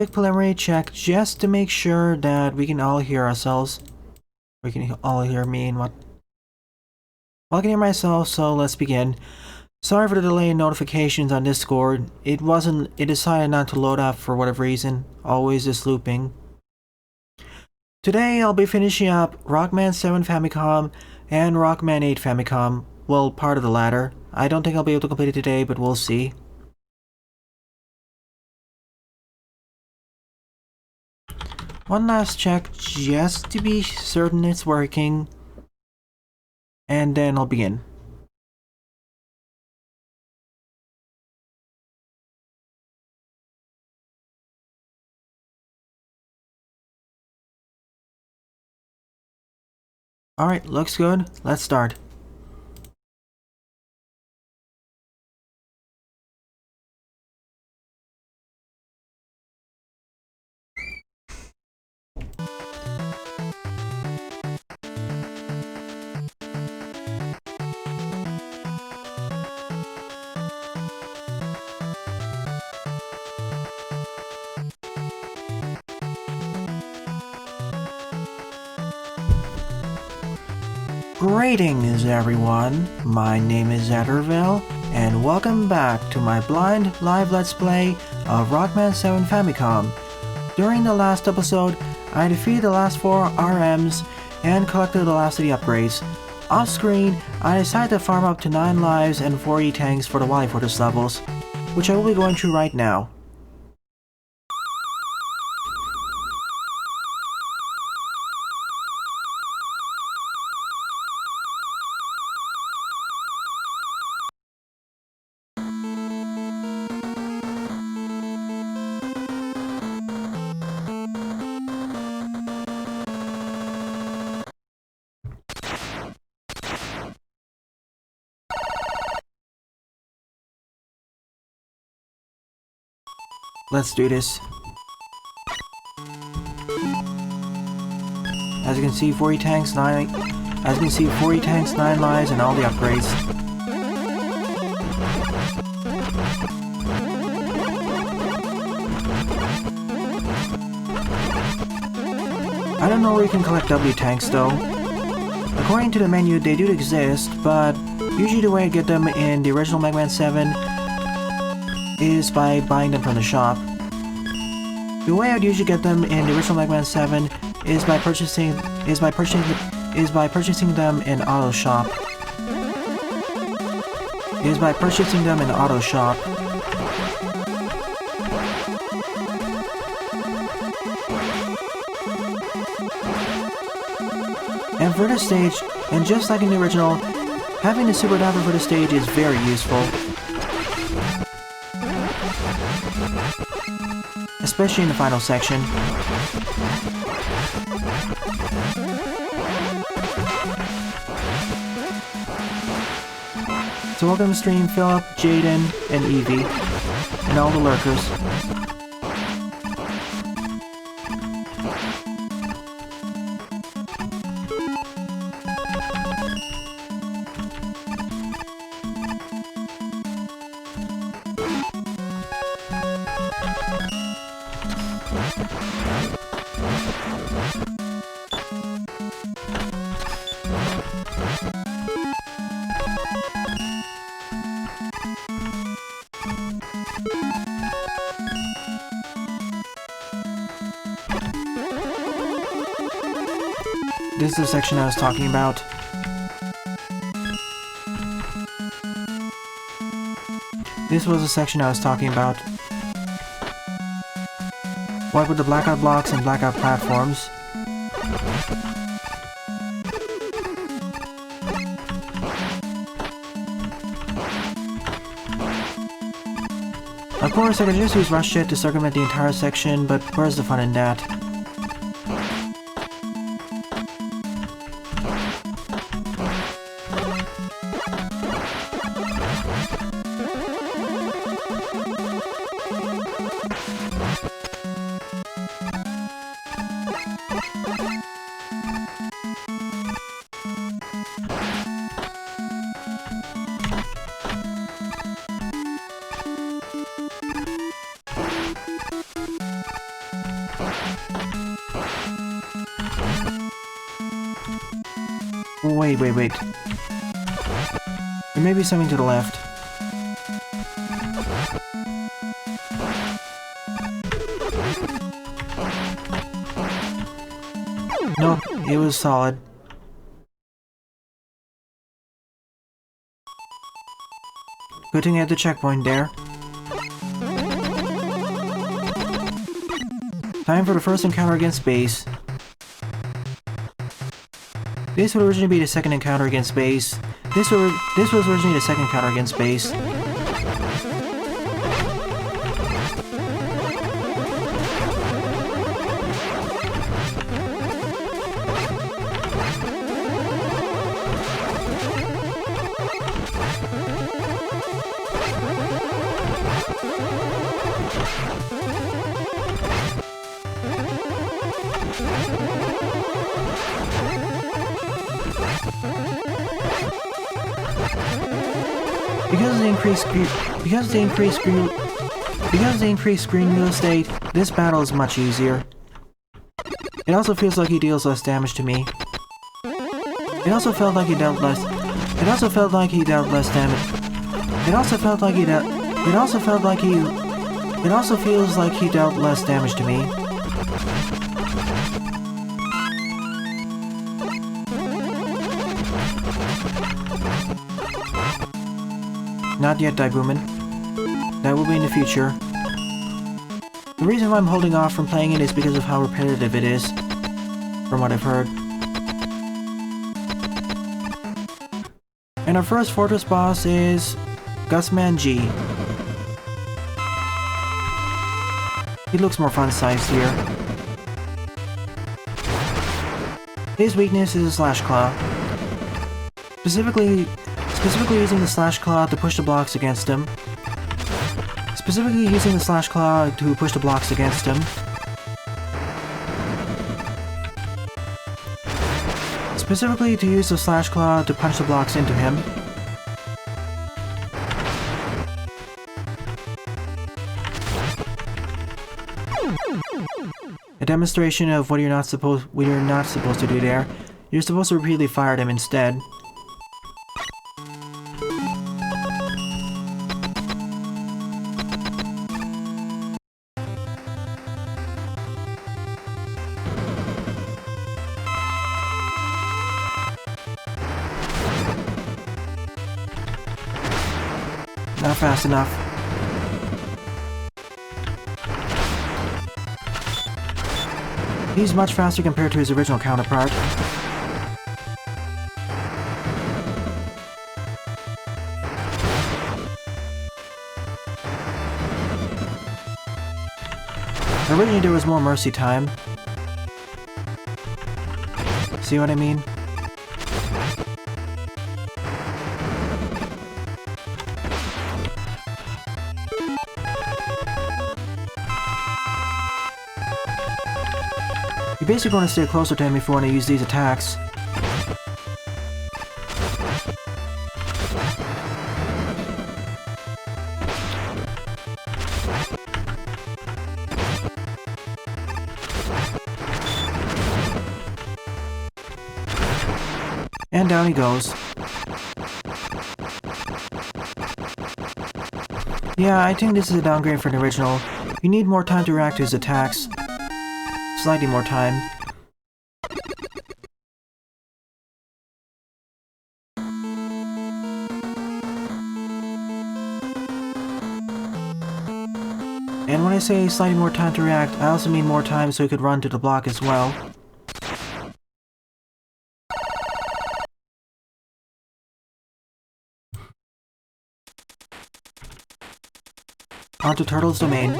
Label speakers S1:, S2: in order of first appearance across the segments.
S1: Quick preliminary check just to make sure that we can all hear ourselves. We can all hear me and what. Well, I can hear myself, so let's begin. Sorry for the delay in notifications on Discord. It decided not to load up for whatever reason. Always just looping. Today I'll be finishing up Rockman 7 Famicom and Rockman 8 Famicom. Well, part of the latter. I don't think I'll be able to complete it today, but we'll see. One last check just to be certain it's working. And then I'll begin. Alright, looks good. Let's start. Greetings everyone, my name is Etterville, and welcome back to my blind live let's play of Rockman 7 Famicom. During the last episode, I defeated the last 4 RMs and collected the last of the upgrades. Off screen, I decided to farm up to 9 lives and 4 E-tanks for the Wily Fortress levels, which I will be going through right now. Let's do this. As you can see, 4 E-tanks, 9 lives, and all the upgrades. I don't know where you can collect W tanks though. According to the menu, they do exist, but usually the way I get them in the original Mega Man 7 is by buying them from the shop. The way I'd usually get them in the original Mega Man 7 is by purchasing them in Auto Shop. And for this stage, and just like in the original, having the Super Adapter for this stage is very useful. Especially in the final section. So welcome to the stream, Philip, Jaden, and Evie, and all the lurkers. This is the section I was talking about. This was the section I was talking about. What with the blackout blocks and blackout platforms. Of course, I could just use Rush Jet to circumvent the entire section, but where's the fun in that? Wait. There may be something to the left. No, it was solid. Good thing I had the checkpoint there. Time for the first encounter against base. This would originally be the second encounter against base. This was originally the second encounter against base. Because of the increased screen real estate, this battle is much easier. It also feels like he deals less damage to me. It also feels like he dealt less damage to me. Not yet, Daibuman. That will be in the future. The reason why I'm holding off from playing it is because of how repetitive it is, from what I've heard. And our first fortress boss is Gusman G. He looks more fun-sized here. His weakness is a Slash Claw. Specifically using the Slash Claw to push the blocks against him. Specifically to use the Slash Claw to push the blocks against him. Specifically to use the Slash Claw to punch the blocks into him. A demonstration of what you're not supposed to do there. You're supposed to repeatedly fire them instead. Not fast enough. He's much faster compared to his original counterpart. Originally there was more mercy time. See what I mean? You basically want to stay closer to him if you want to use these attacks. And down he goes. Yeah, I think this is a downgrade from the original. You need more time to react to his attacks. Slightly more time. And when I say slightly more time to react, I also mean more time so he could run to the block as well. Onto Turtle's Domain.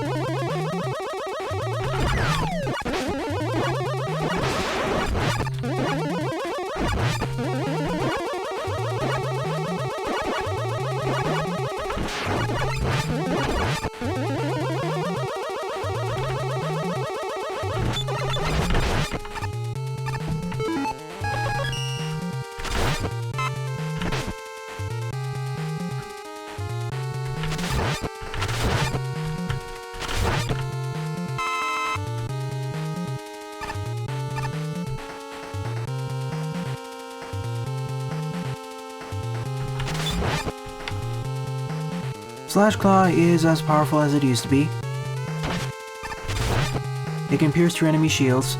S1: Slash Claw is as powerful as it used to be. It can pierce through enemy shields.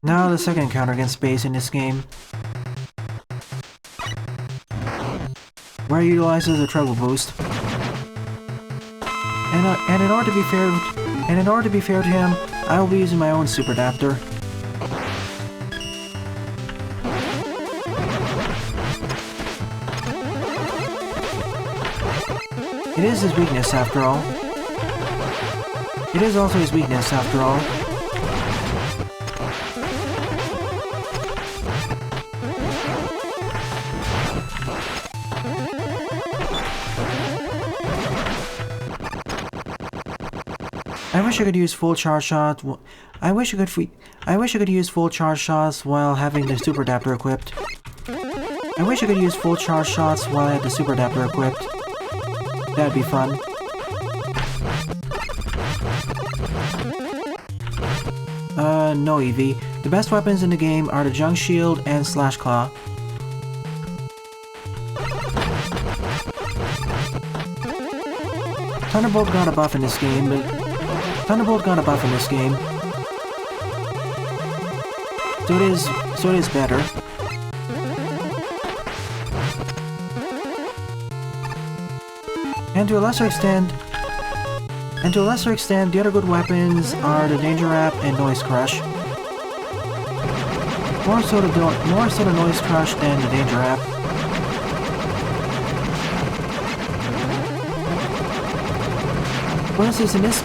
S1: Now the second encounter against Space in this game, where he utilizes a treble boost. And in order to be fair to him, I will be using my own super adapter. It is his weakness after all. It is also his weakness after all. I wish I could use full charge shots. I wish I could use full charge shots while having the super adapter equipped. I wish I could use full charge shots while I had the super adapter equipped. That'd be fun. No, Eevee. The best weapons in the game are the Junk Shield and Slash Claw. Thunderbolt got a buff in this game, but... So it is better. And to a lesser extent, the other good weapons are the Danger Wrap and Noise Crush. More so the Noise Crush than the Danger Wrap. For instance, in this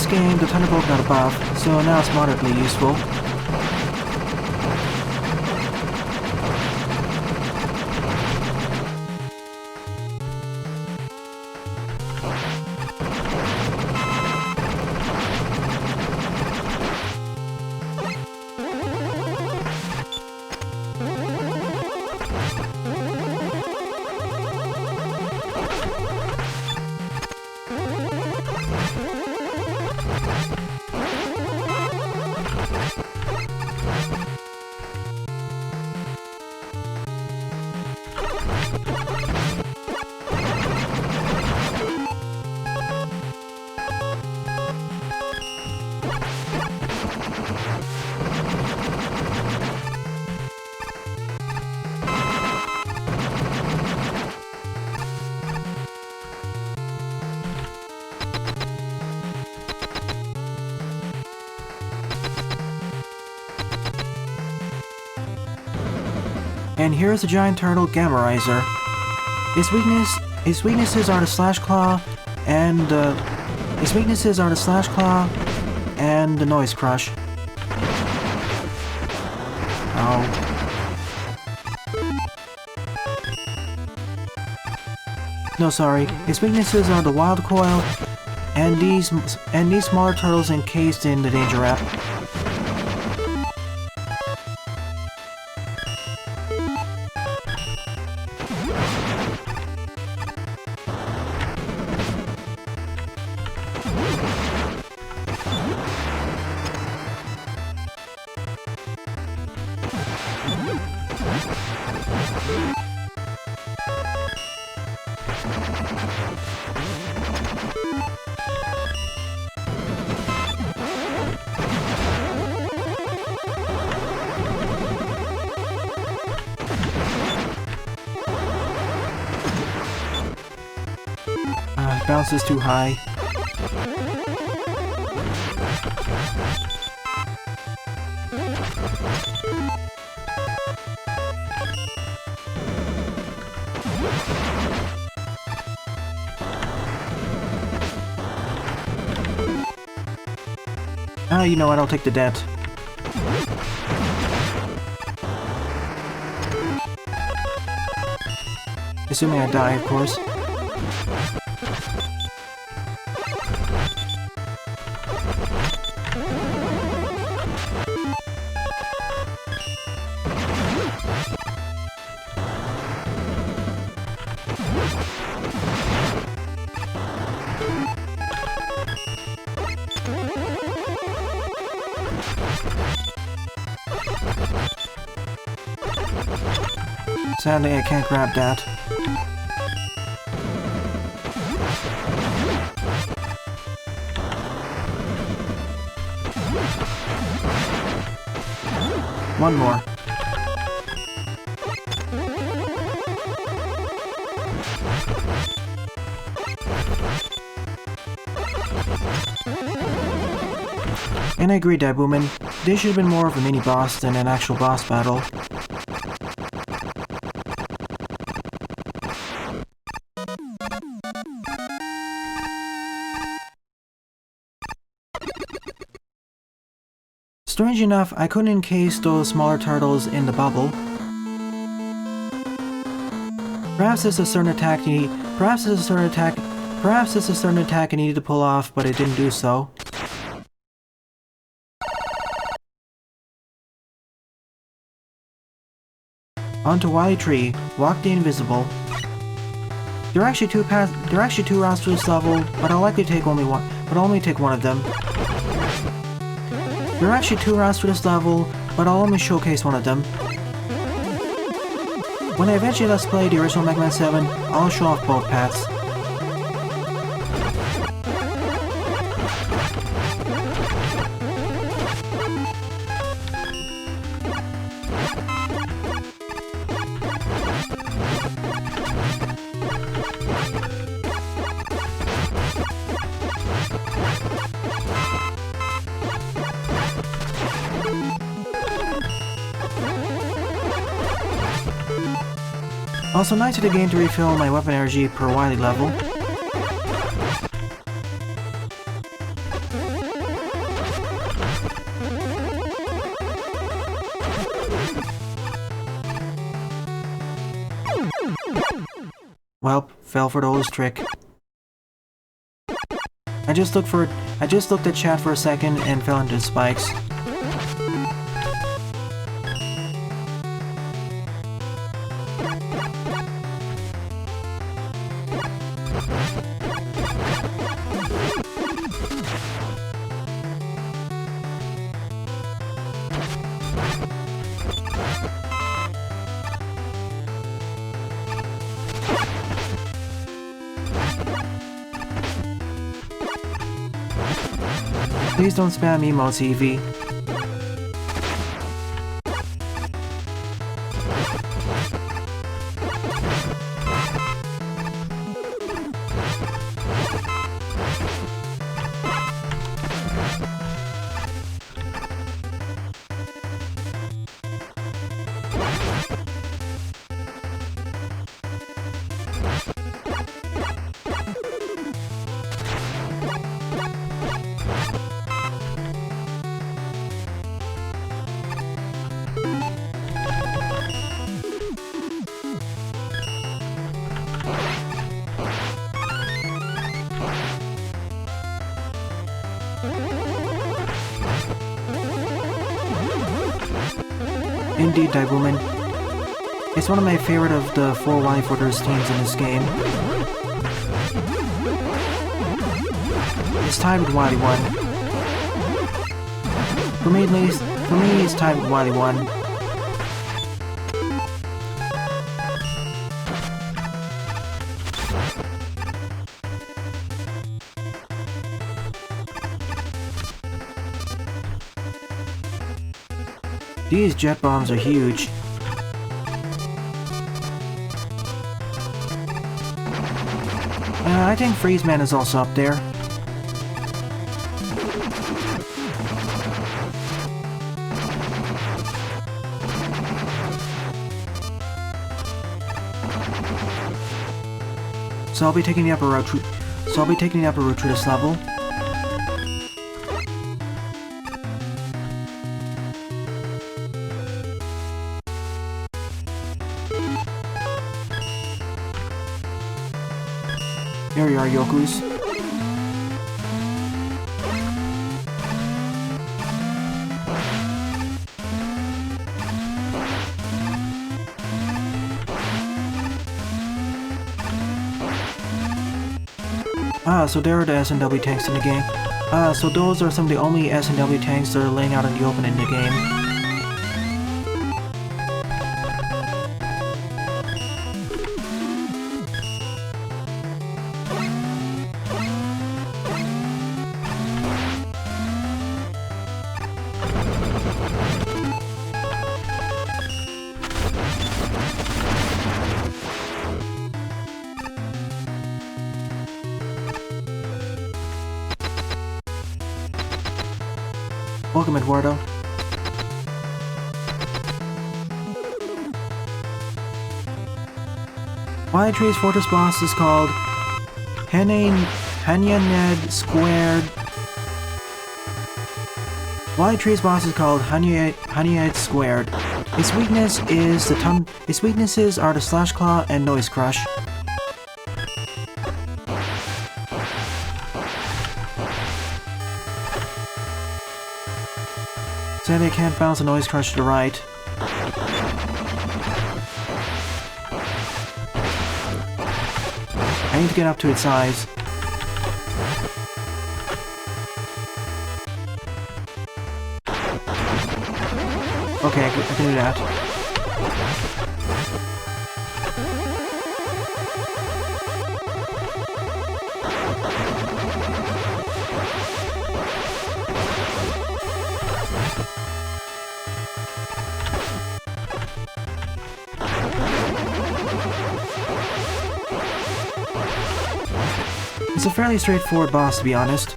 S1: game, the Thunderbolt got a buff, so now it's moderately useful. And here's the giant turtle Gammarizer. His weaknesses are the Slash Claw and the Noise Crush. Ow. No, sorry. His weaknesses are the Wild Coil and these smaller turtles encased in the Danger Wrap. Bounces too high. You know what, I'll take the dent. Assuming I die, of course. Sadly, I can't grab that. One more. And I agree, Dabuman. This should have been more of a mini-boss than an actual boss battle. Strange enough, I couldn't encase those smaller turtles in the bubble. Perhaps it's a certain attack I needed to pull off, but it didn't do so. Onto Wily Tree, walk the invisible. There are actually two routes to this level, but I'll likely take only one of them. There are actually two routes to this level, but I'll only showcase one of them. When I eventually let's play the original Mega Man 7, I'll show off both paths. Also nice of the game to refill my weapon energy per Wily level. Welp, fell for the oldest trick. I just looked at chat for a second and fell into the spikes. Please don't spam emotes, Eevee. Indeed, Dabuman. It's one of my favorite of the 4 Wily Footers teams in this game. It's tied with Wily 1. For me, it's tied with Wily 1. These jet bombs are huge. I think Freeze Man is also up there. So I'll be taking the upper road to this level. Here you are, Yokus. So there are the S&W tanks in the game. So those are some of the only S&W tanks that are laying out in the open in the game. Welcome, Eduardo. Wily Tree's fortress boss is called Hanyaned Squared. Wily Tree's boss is called Hanyaned Squared. Its weaknesses are the Slash Claw and Noise Crush. Sadly, I can't bounce a Noise Crush to the right. I need to get up to its size. Okay, I can do that. It's a fairly straightforward boss, to be honest.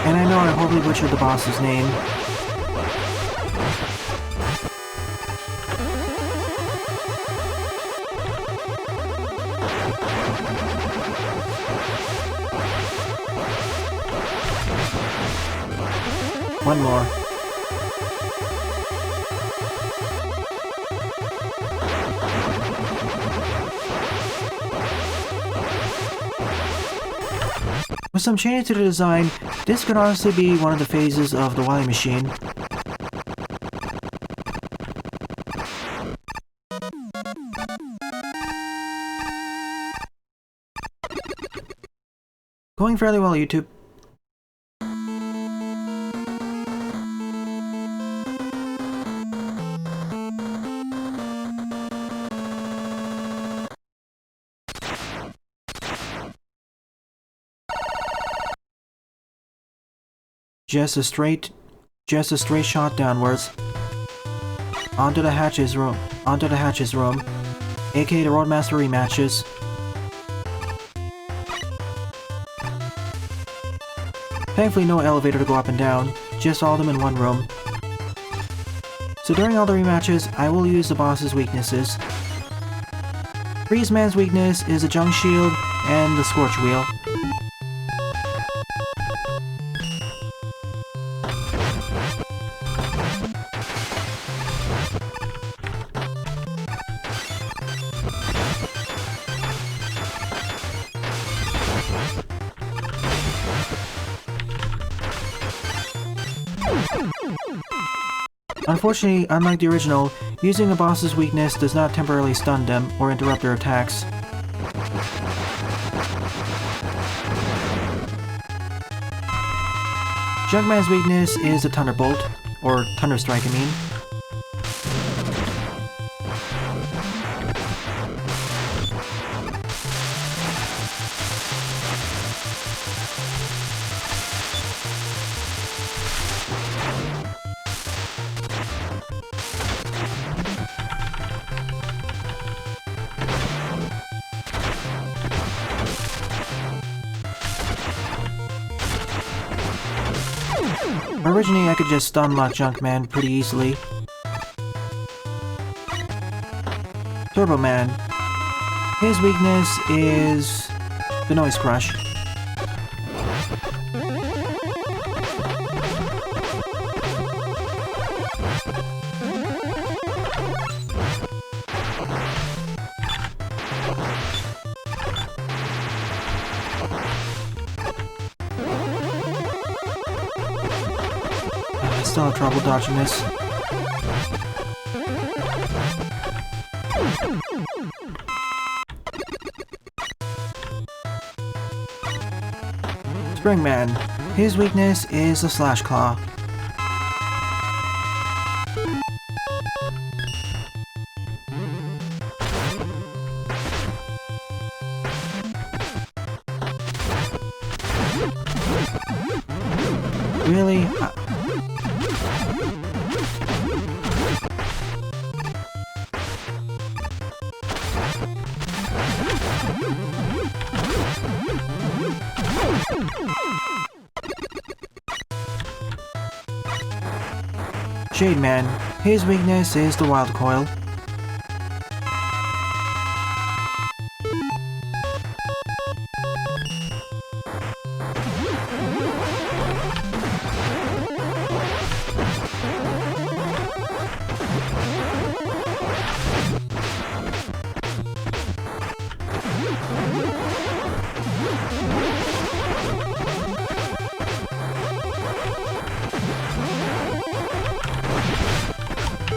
S1: And I know I horribly butchered the boss's name. One more. With some changes to the design, this could honestly be one of the phases of the Wily Machine. Going fairly well, YouTube. Just a straight shot downwards. Onto the hatches room, aka the Roadmaster rematches. Thankfully no elevator to go up and down, just all of them in one room. So during all the rematches, I will use the boss's weaknesses. Freeze Man's weakness is the Junk Shield and the Scorch Wheel. Unfortunately, unlike the original, using a boss's weakness does not temporarily stun them or interrupt their attacks. Junkman's weakness is the Thunderbolt, or Thunderstrike, I mean. Originally, I could just stun lock Junkman pretty easily. Turbo Man. His weakness is the Noise Crush. Still have trouble dodging this. Springman. His weakness is the Slash Claw. Really? Shade Man. His weakness is the Wild Coil.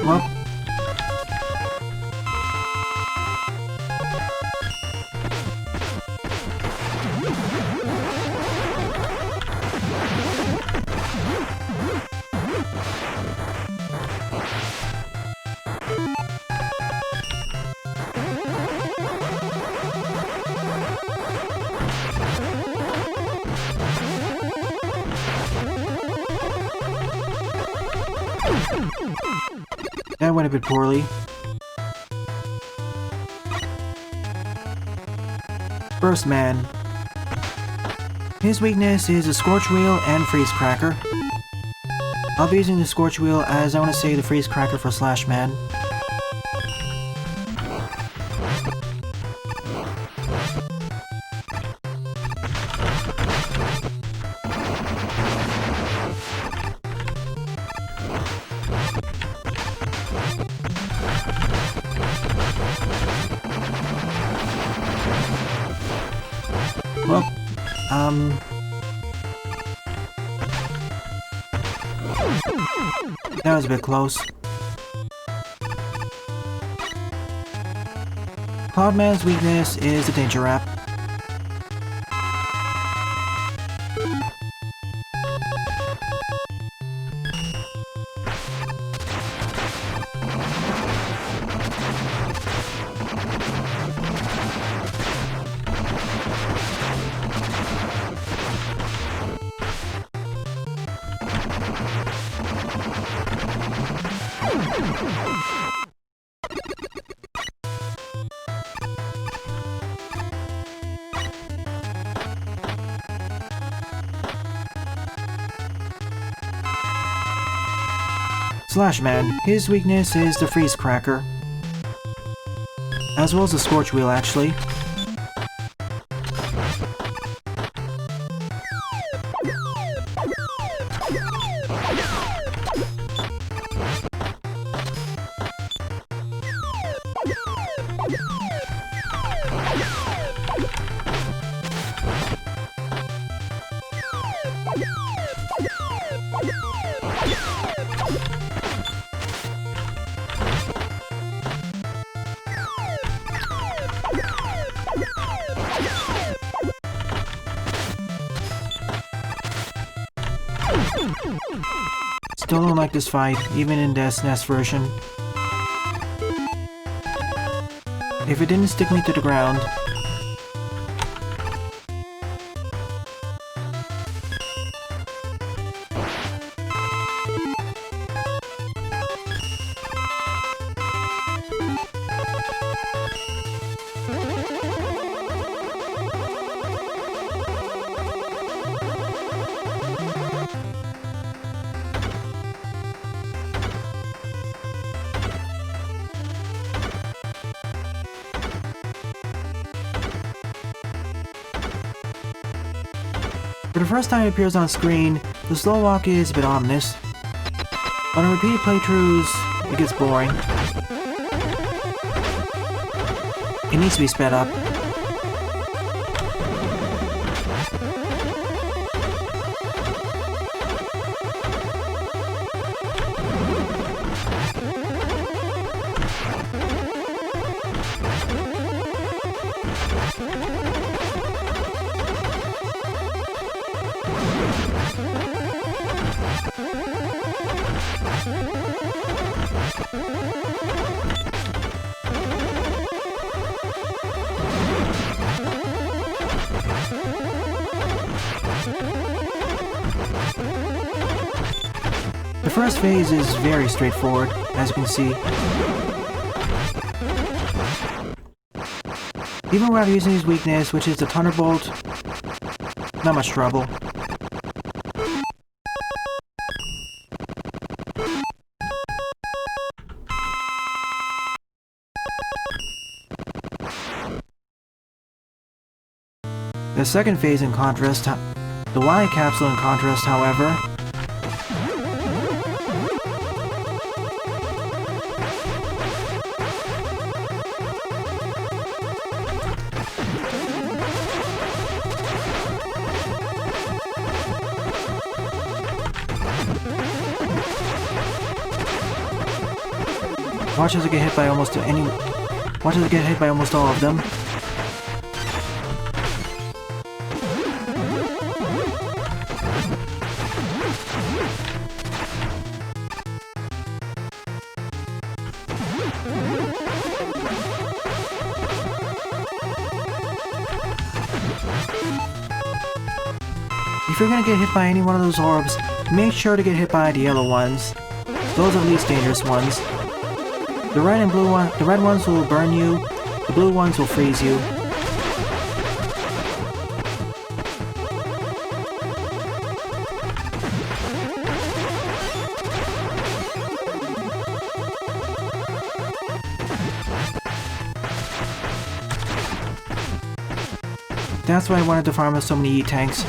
S1: Well, that went a bit poorly. Burst Man. His weakness is a Scorch Wheel and Freeze Cracker. I'll be using the Scorch Wheel as I want to save the Freeze Cracker for Slash Man. Well, that was a bit close. Cloudman's weakness is the Danger Wrap. Slash Man, his weakness is the Freeze Cracker. As well as the Scorch Wheel, actually. Still don't like this fight, even in the SNES version. If it didn't stick me to the ground, for the first time it appears on screen, the slow walk is a bit ominous. On repeated playthroughs, it gets boring. It needs to be sped up. first phase is very straightforward, as you can see. Even without using his weakness, which is the Thunderbolt, not much trouble. The second phase in contrast, the Y capsule in contrast, however, watch as I get hit by almost all of them. If you're gonna get hit by any one of those orbs, make sure to get hit by the yellow ones. Those are the least dangerous ones. The red ones will burn you, the blue ones will freeze you. That's why I wanted to farm so many E-tanks.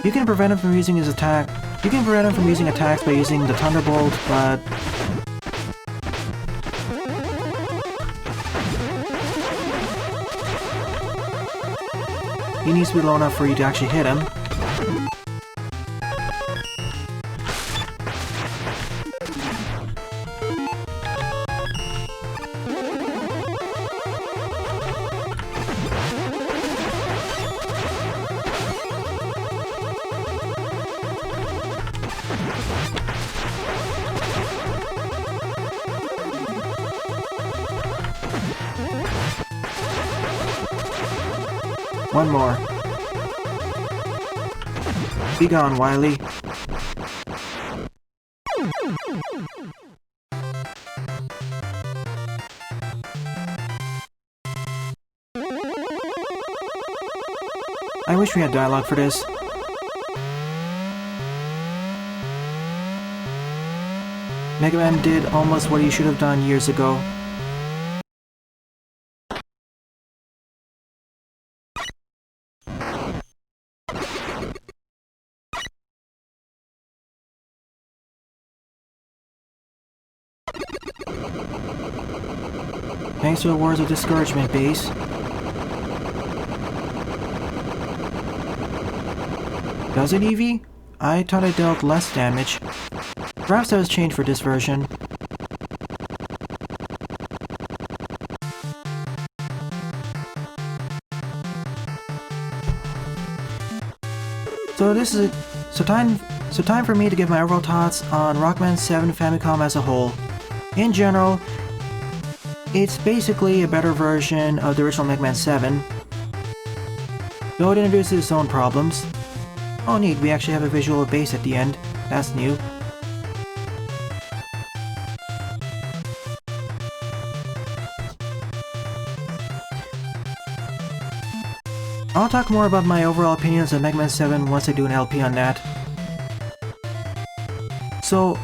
S1: You can prevent him from using his attack. You can prevent him from using attacks by using the Thunderbolt, but he needs to be low enough for you to actually hit him. One more. Be gone, Wily. I wish we had dialogue for this. Mega Man did almost what he should have done years ago. Thanks for the words of discouragement, Base. Does it, Eevee? I thought I dealt less damage. Perhaps that was changed for this version. So time for me to give my overall thoughts on Rockman 7 Famicom as a whole. In general, it's basically a better version of the original Mega Man 7, though it introduces its own problems. Oh neat, we actually have a visual of Base at the end. That's new. I'll talk more about my overall opinions of Mega Man 7 once I do an LP on that. So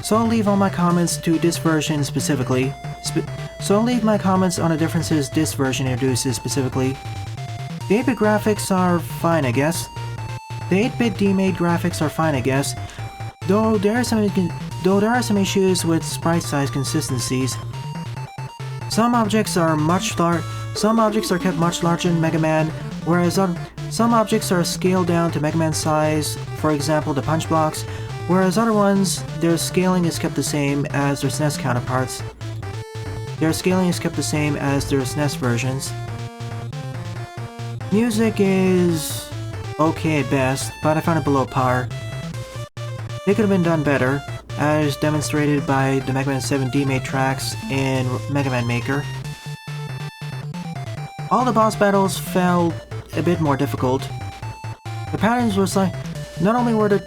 S1: I'll leave all my comments to this version specifically. So I'll leave my comments on the differences this version introduces specifically. The 8-bit graphics are fine, I guess. The 8-bit D-made graphics are fine, I guess. Though there are some issues with sprite size consistencies. Some objects are kept much larger in Mega Man, whereas some objects are scaled down to Mega Man size, for example the punch blocks, whereas other ones, their scaling is kept the same as their SNES counterparts. Their scaling is kept the same as their SNES versions. Music is okay at best, but I found it below par. It could have been done better, as demonstrated by the Mega Man 7 D-made tracks in Mega Man Maker. all the boss battles felt a bit more difficult. The patterns were not only were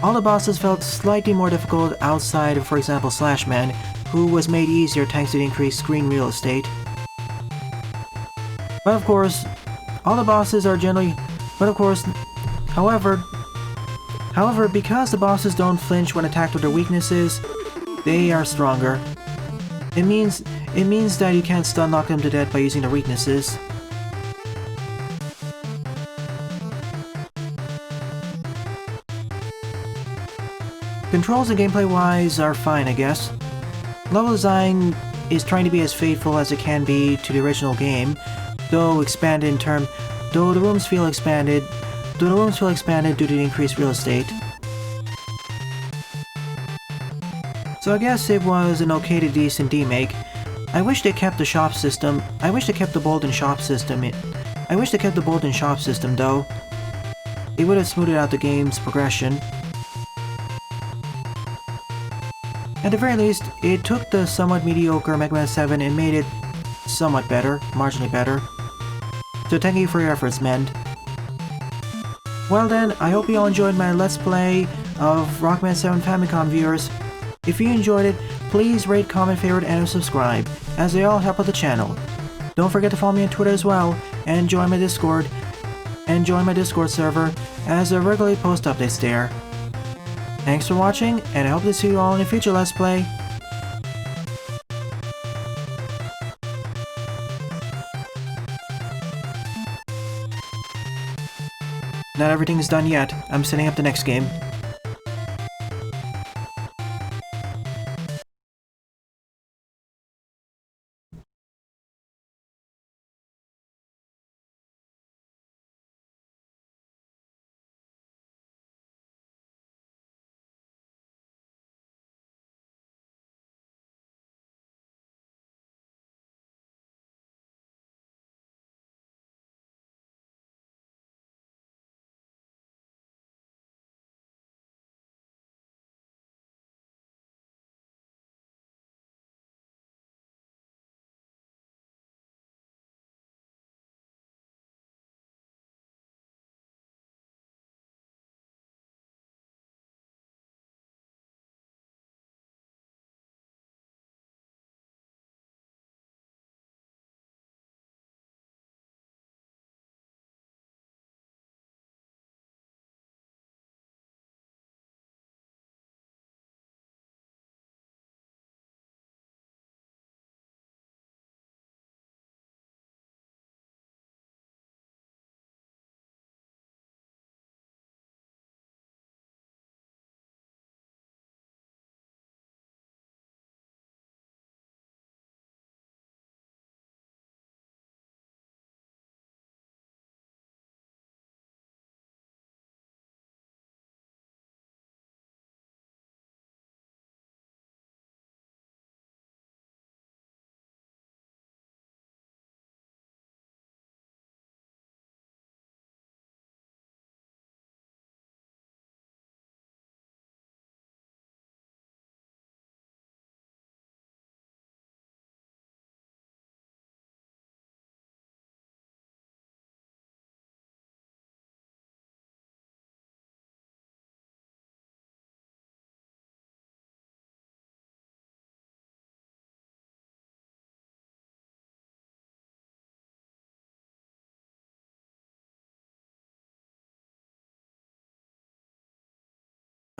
S1: all the bosses felt slightly more difficult outside of, for example, Slashman, who was made easier thanks to the increased screen real estate. But of course, all the bosses are generally... But of course, however, because the bosses don't flinch when attacked with their weaknesses, they are stronger. It means that you can't stun knock them to death by using their weaknesses. Controls and gameplay-wise are fine, I guess. Level design is trying to be as faithful as it can be to the original game, though the rooms feel expanded due to the increased real estate. So I guess it was an okay to decent remake. I wish they kept the shop system. I wish they kept the Bolden shop system. Though. It would have smoothed out the game's progression. At the very least, it took the somewhat mediocre Mega Man 7 and made it somewhat better, marginally better. So thank you for your efforts, Mend. Well then, I hope you all enjoyed my Let's Play of Rockman 7 Famicom, viewers. If you enjoyed it, please rate, comment, favorite, and subscribe, as they all help out the channel. Don't forget to follow me on Twitter as well, and join my Discord server, as I regularly post updates there. Thanks for watching, and I hope to see you all in a future Let's Play. Not everything is done yet. I'm setting up the next game.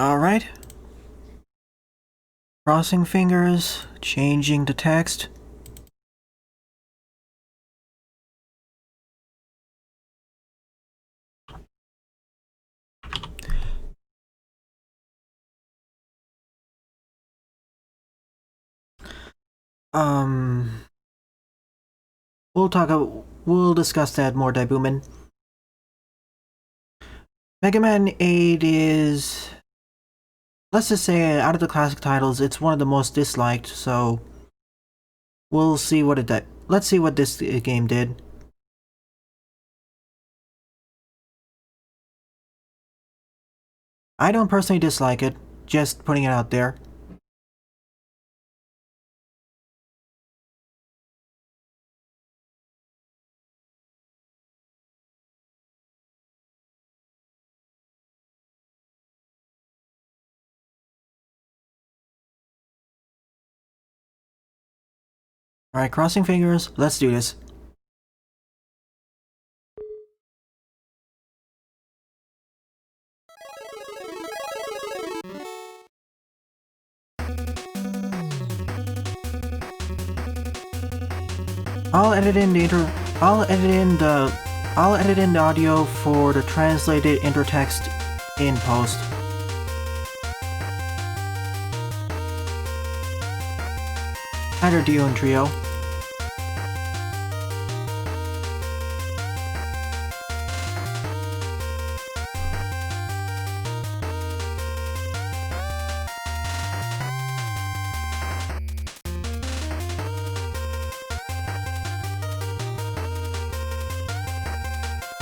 S1: Alright. Crossing fingers, changing the text. We'll discuss that more, Daibuman. Mega Man 8 is... Let's just say, out of the classic titles, it's one of the most disliked, so... We'll see what it did. Let's see what this game did. I don't personally dislike it, just putting it out there. Alright, crossing fingers, let's do this. I'll edit in the audio for the translated intertext in post. Either duo and trio.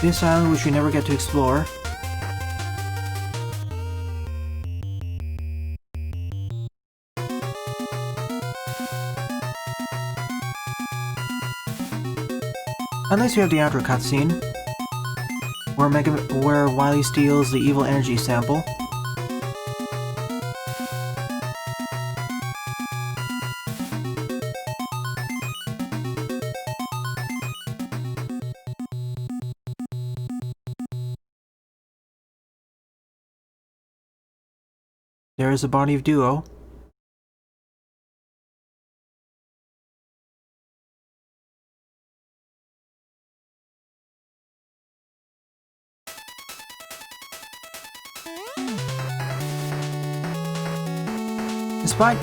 S1: This island which we never get to explore. At least we have the outro cutscene, where Wily steals the evil energy sample. There is a body of Duo. Despite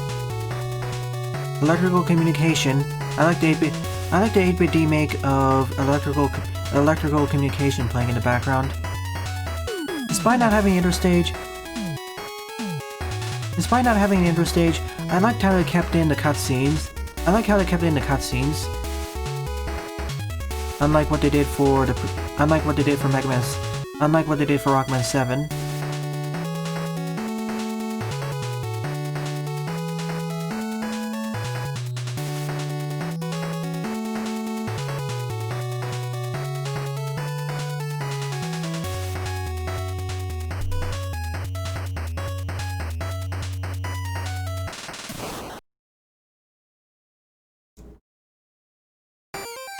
S1: electrical communication, I like the 8-bit remake of electrical communication playing in the background. Despite not having interstage, I liked how they kept in the cutscenes. Unlike what they did for Rockman 7.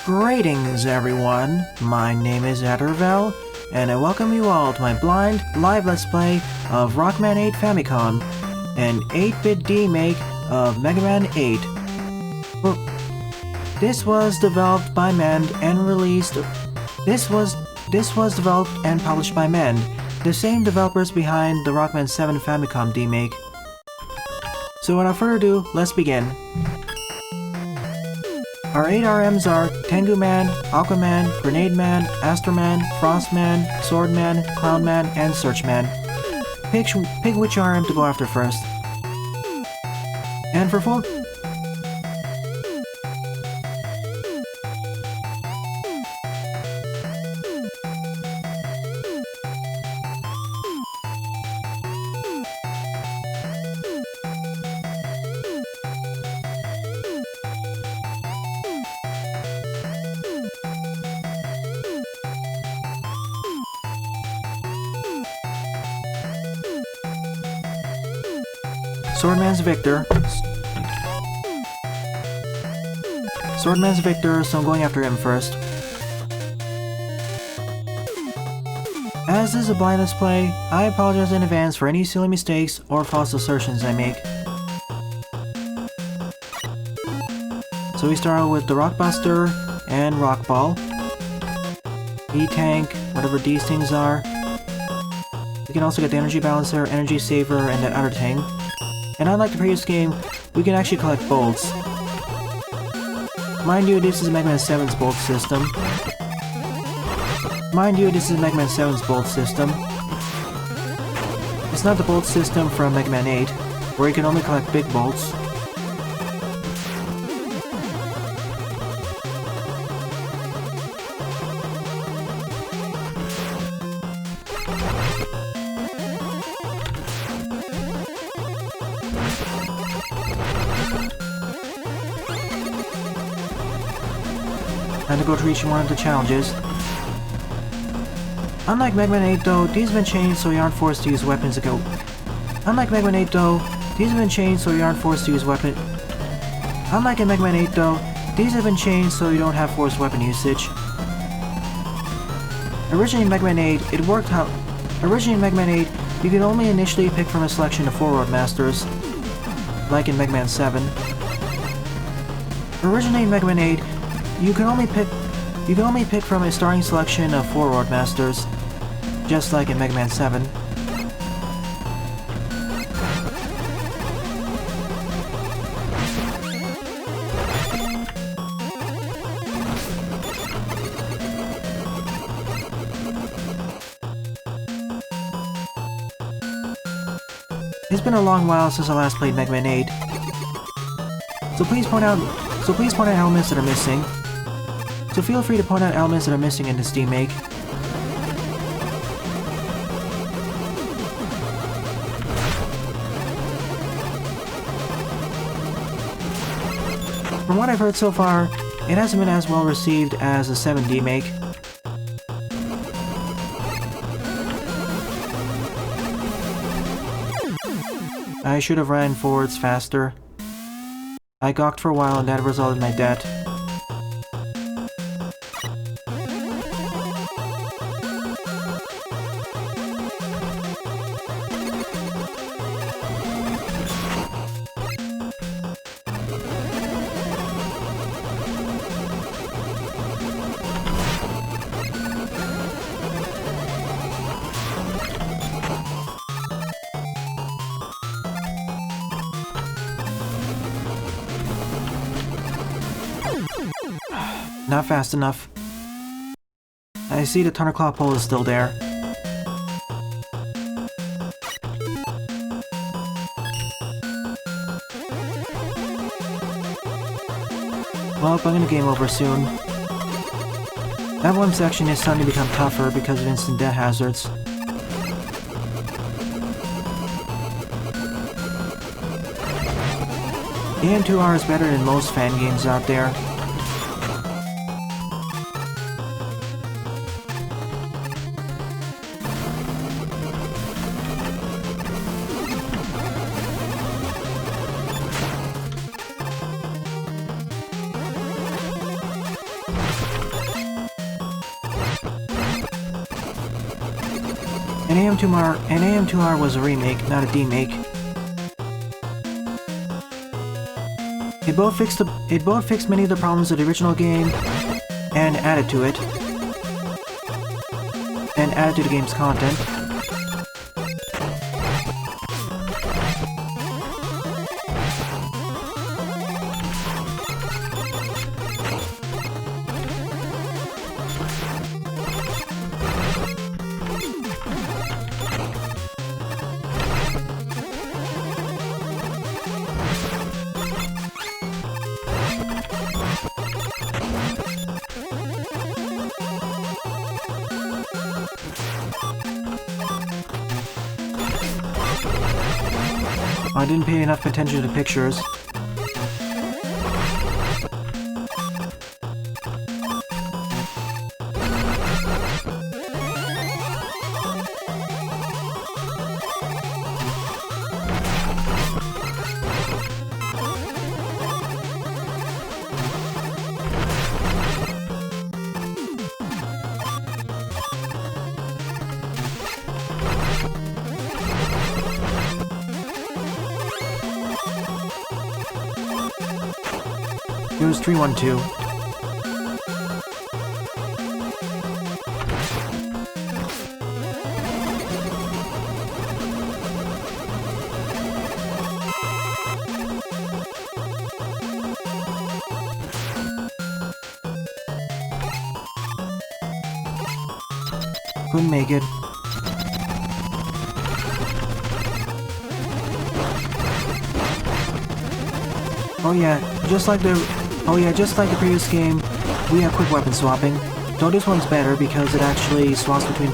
S1: Greetings everyone, my name is Addervel, and I welcome you all to my blind live let's play of Rockman 8 Famicom, an 8-bit remake of Mega Man 8. Well, this was developed by Mend and released. This was developed and published by Mend, the same developers behind the Rockman 7 Famicom remake. So without further ado, let's begin. Our 8 RMs are Tengu Man, Aquaman, Grenade Man, Astroman, Frostman, Swordman, Cloudman, and Searchman. Pick which RM to go after first. And for full... Swordman's Victor, so I'm going after him first. As this is a blind let's play, I apologize in advance for any silly mistakes or false assertions I make. So we start out with the Rockbuster and Rock Ball. E-Tank, whatever these things are. We can also get the Energy Balancer, Energy Saver, and that other thing. And unlike the previous game, we can actually collect bolts. Mind you, this is Mega Man 7's bolt system. It's not the bolt system from Mega Man 8, where you can only collect big bolts. And to go to each one of the challenges. Unlike Mega Man 8 though, these have been changed so you aren't forced to use weapons ago. Unlike in Mega Man 8 though, These have been changed so you don't have forced weapon usage. Originally in Mega Man 8, Originally in Mega Man 8, you could only initially pick from a selection of 4 Roadmasters, like in Mega Man 7. Originally in Mega Man 8, you can only pick from a starting selection of 4 Roadmasters, just like in Mega Man 7. It's been a long while since I last played Mega Man 8, so please point out elements that are missing. So feel free to point out elements that are missing in this remake. From what I've heard so far, it hasn't been as well received as the 7 remake. I should have ran forwards faster. I gawked for a while and that resulted in my death. Not fast enough. I see the Thunderclaw pole is still there. Well, I'm gonna game over soon. That one section is starting to become tougher because of instant death hazards. AM2R is better than most fan games out there. And AM2R was a remake, not a demake. It both fixed many of the problems of the original game and added to it. And added to the game's content. I didn't pay enough attention to the pictures. It was 312. Couldn't make it. Oh yeah, just like the previous game, we have quick weapon swapping. Though this one's better because it actually swaps between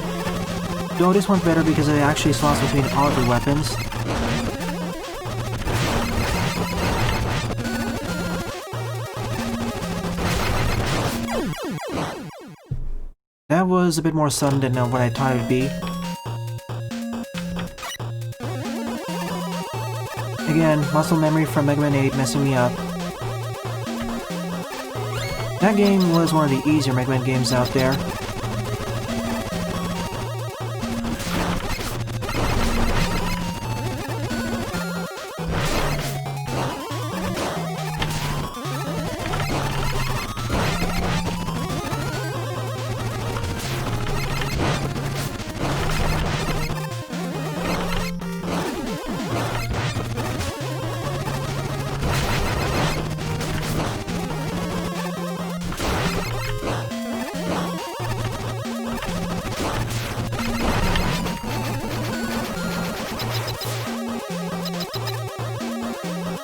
S1: all of the weapons. That was a bit more sudden than what I thought it would be. Again, muscle memory from Mega Man 8 messing me up. That game was one of the easier Mega Man games out there.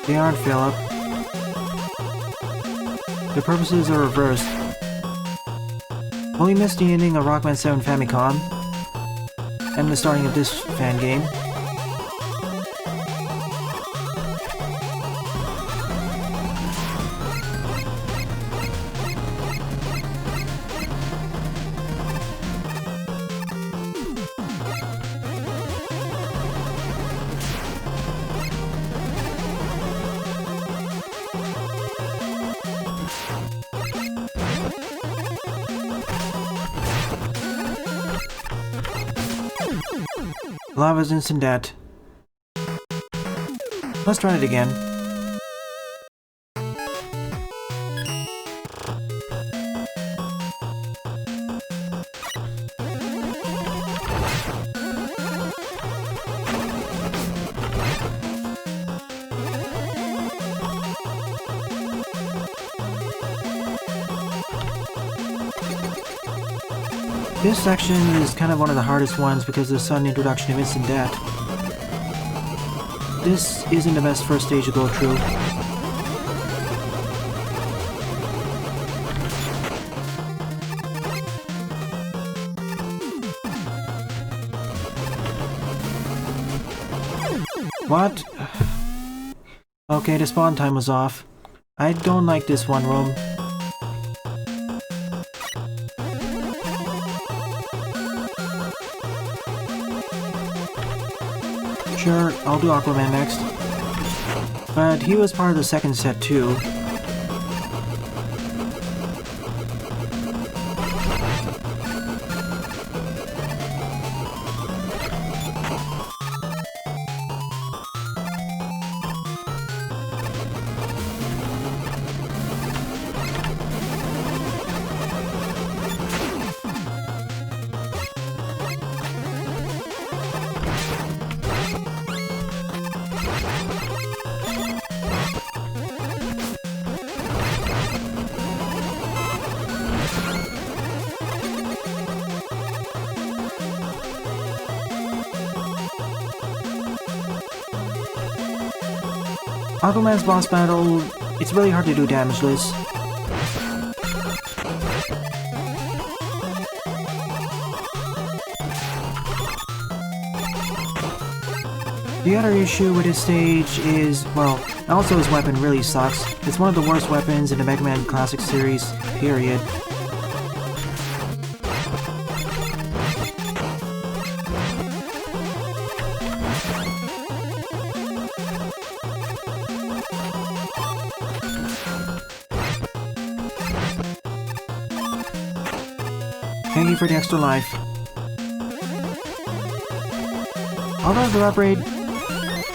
S1: They aren't, Philip. The purposes are reversed. Will you miss the ending of Rockman 7 Famicom? And the starting of this fan game? Lava's instant death. Let's try it again. This section is kind of one of the hardest ones because of the sudden introduction of instant death. This isn't the best first stage to go through. What? Okay, the spawn time was off. I don't like this one room. Sure, I'll do Aquaman next. But he was part of the second set too. Aquaman's boss battle, it's really hard to do damageless. The other issue with this stage is, well, also his weapon really sucks. It's one of the worst weapons in the Mega Man Classic series, period. Thank you for the extra life. Although the drop rate...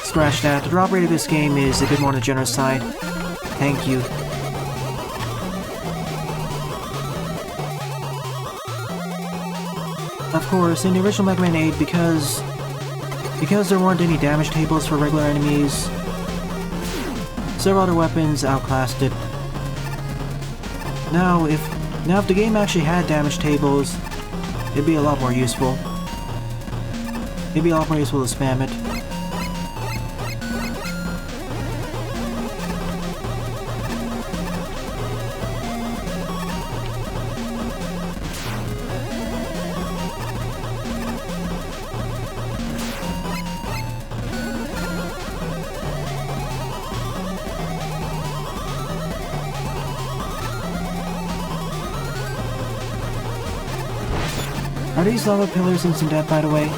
S1: Scratch that. The drop rate of this game is a bit more on the generous side. Thank you. Of course, in the original Mega Man 8, because there weren't any damage tables for regular enemies, several other weapons outclassed it. Now if the game actually had damage tables, it'd be a lot more useful. It'd be a lot more useful to spam it. Are these lava pillars instant death, by the way?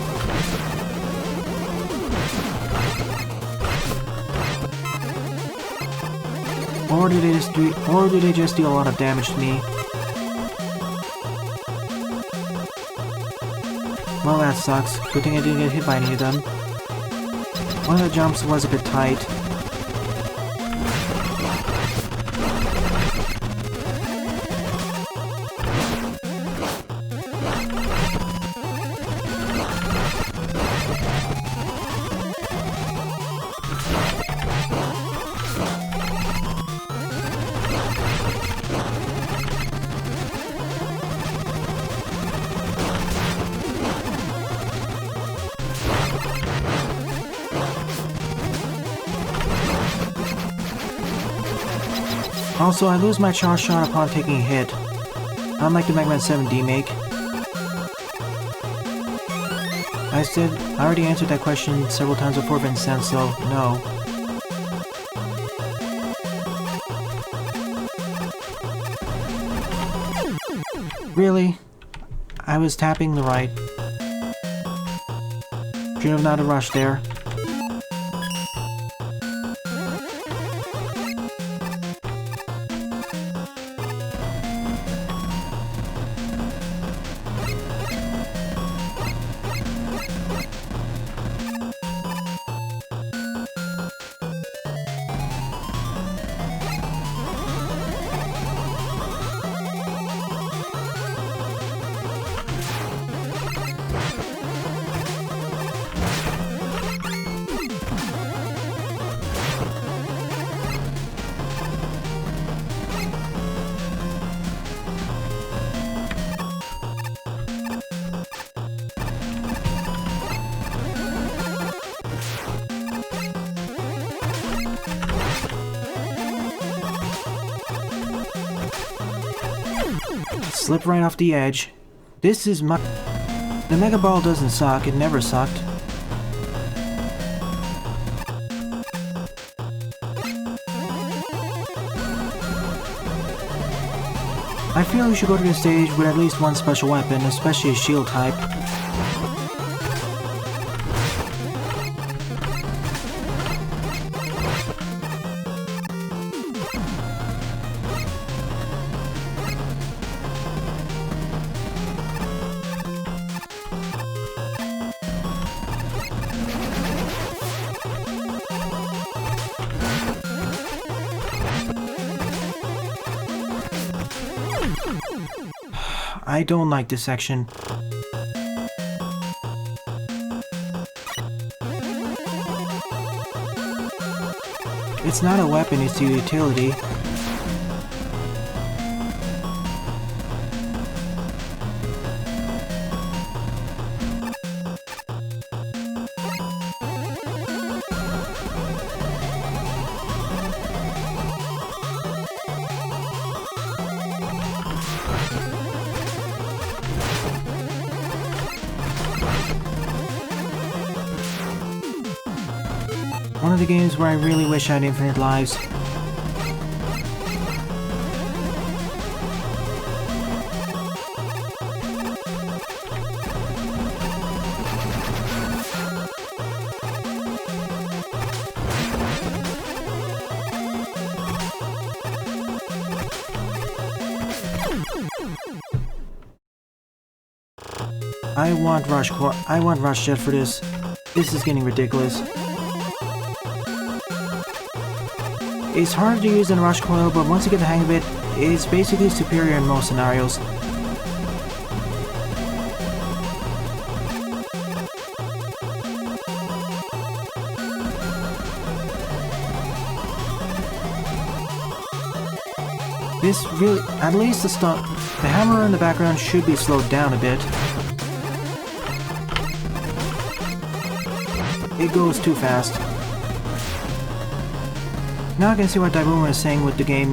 S1: Or do they just do a lot of damage to me? Well, that sucks. Good thing I didn't get hit by any of them. One of the jumps was a bit tight. Also, I lose my charge shot upon taking a hit, unlike the Mega Man 7 remake. I already answered that question several times before, Vincent, so no. Really? I was tapping the right. Should have not rushed there. Slip right off the edge. This is my... The Mega Ball doesn't suck, it never sucked. I feel we should go to this stage with at least one special weapon, especially a shield type. I don't like this section. It's not a weapon, it's a utility. One of the games where I really wish I had infinite lives. I want Rush Jet for this. This is getting ridiculous. It's hard to use in Rush Coil, but once you get the hang of it, it's basically superior in most scenarios. This really, at least the hammer in the background should be slowed down a bit. It goes too fast. Now I can see what Daibuma is saying with the game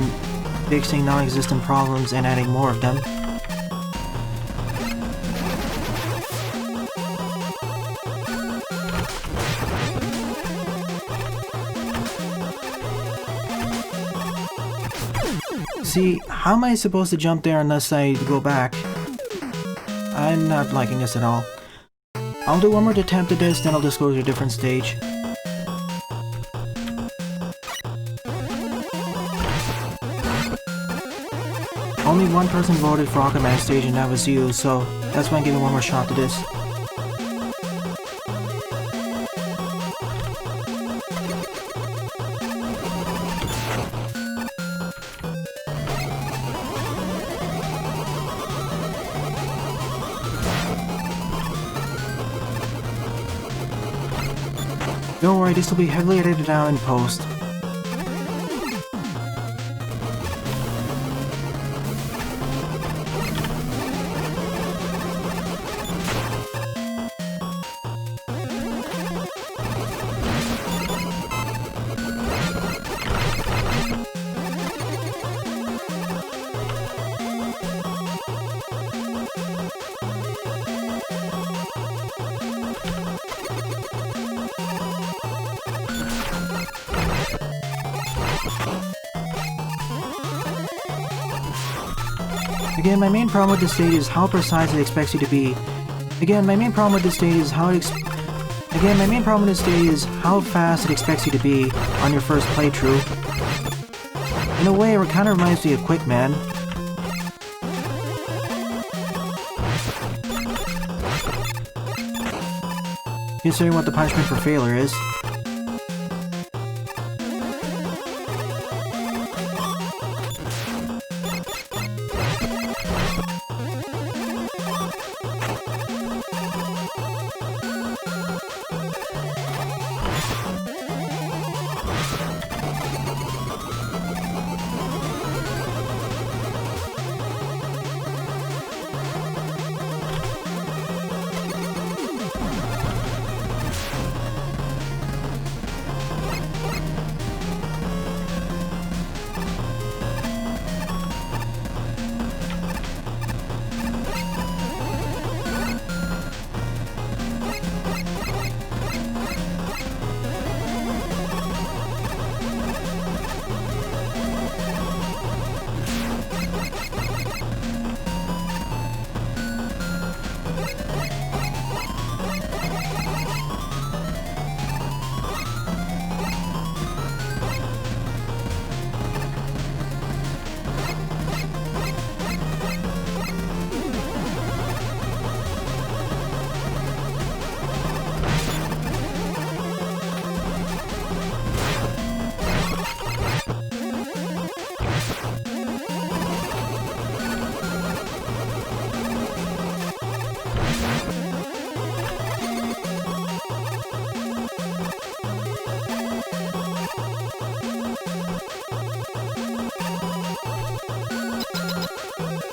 S1: fixing non-existent problems and adding more of them. See, how am I supposed to jump there unless I go back? I'm not liking this at all. I'll do one more attempt at this, then I'll just go to a different stage. Only one person voted for Rockman stage and that was you, so that's why I'm giving one more shot to this. Don't worry, this will be heavily edited out in post. Again, my main problem with this stage is how precise it expects you to be. Again, my main problem with this stage is how fast it expects you to be on your first playthrough. In a way, it kind of reminds me of Quick Man. Considering what the punishment for failure is.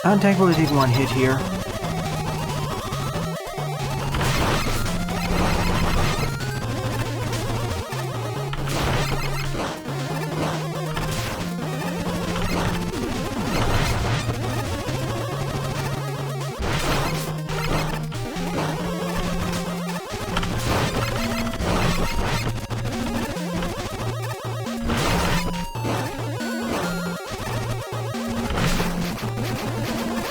S1: I'm thankful to take one hit here.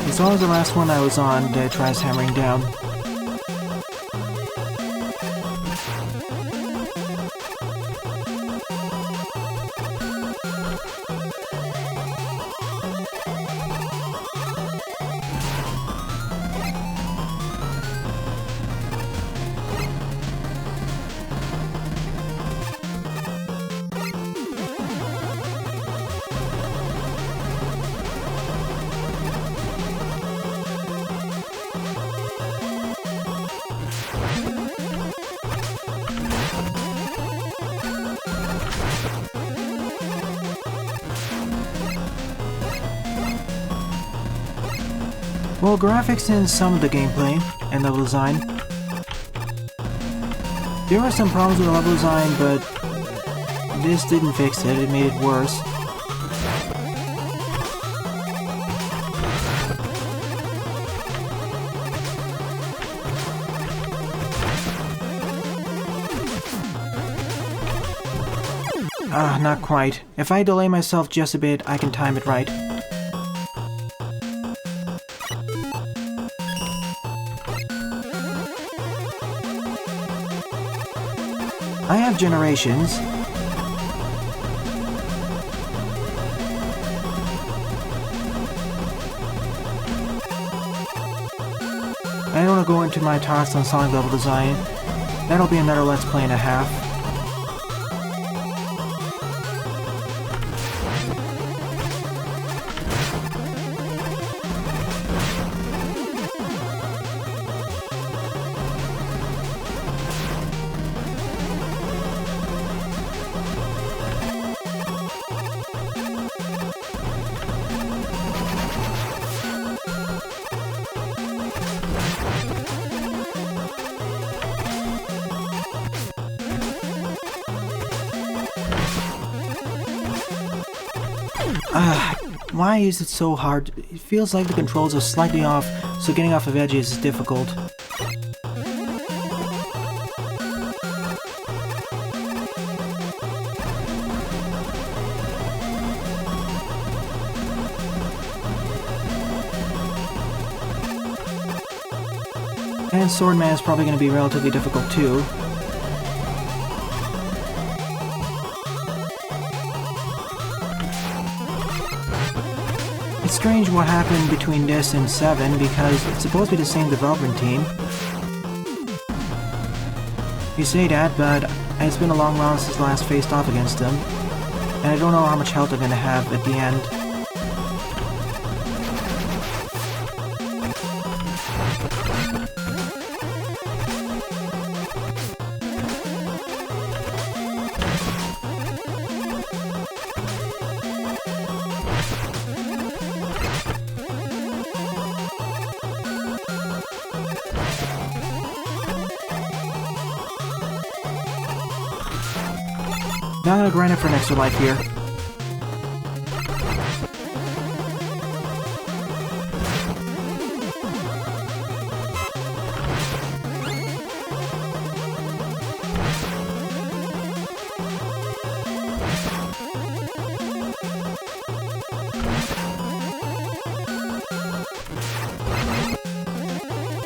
S1: As long as the last one I was on that tries hammering down. Well, graphics in some of the gameplay and level design. There were some problems with the level design, but this didn't fix it, it made it worse. Not quite. If I delay myself just a bit, I can time it right. I have generations. I don't want to go into my thoughts on Sonic level design. That'll be another Let's Play and a half. Why is it so hard? It feels like the controls are slightly off, so getting off of edges is difficult. And Swordman is probably going to be relatively difficult too. It's strange what happened between this and 7 because it's supposed to be the same development team. You say that, but it's been a long while since last faced off against them, and I don't know how much health I'm going to have at the end. Now I'm gonna grind it for an extra life here.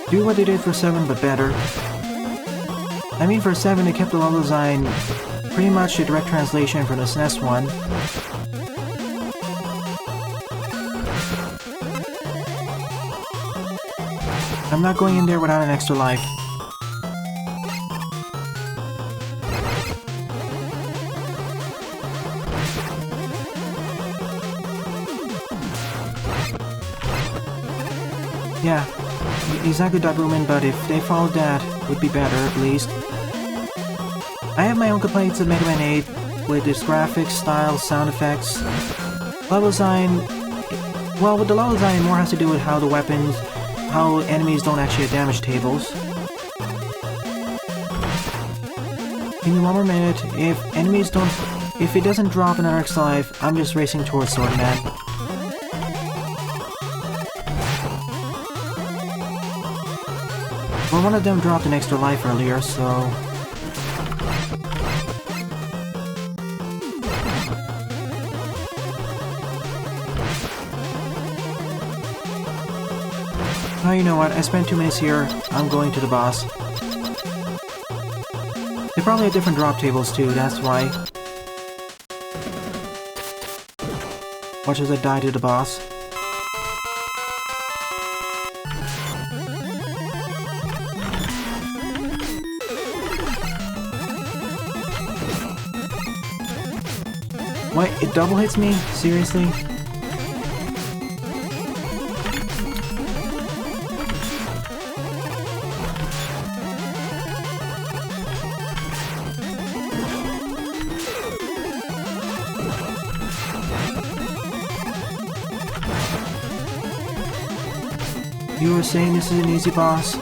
S1: Do what they did for 7, but better. I mean, for 7 they kept the level design pretty much a direct translation from the SNES one. I'm not going in there without an extra life. Yeah, he's not good at Rockman, but if they followed that, it would be better at least. I have my own complaints of Mega Man 8 with its graphics, style, sound effects. Level design... Well, with the level design, it more has to do with how the weapons, how enemies don't actually have damage tables. Give me one more minute. If enemies don't... If it doesn't drop another extra life, I'm just racing towards Swordman. Well, one of them dropped an extra life earlier, so... Oh, you know what? I spent 2 minutes here. I'm going to the boss. They probably have different drop tables too, that's why. Watch as I die to the boss. What? It double hits me? Seriously? You were saying this is an easy boss?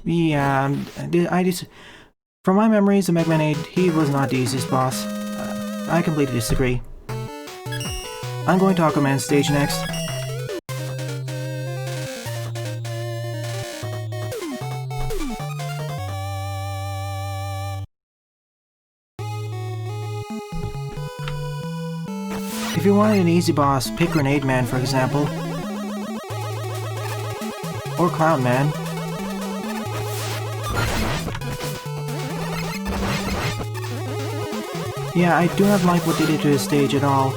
S1: Yeah, from my memories of Mega Man 8, he was not the easiest boss. I completely disagree. I'm going to Rockman stage next. If you wanted an easy boss, pick Grenade Man for example. Or Clown Man. Yeah, I do not like what they did to this stage at all.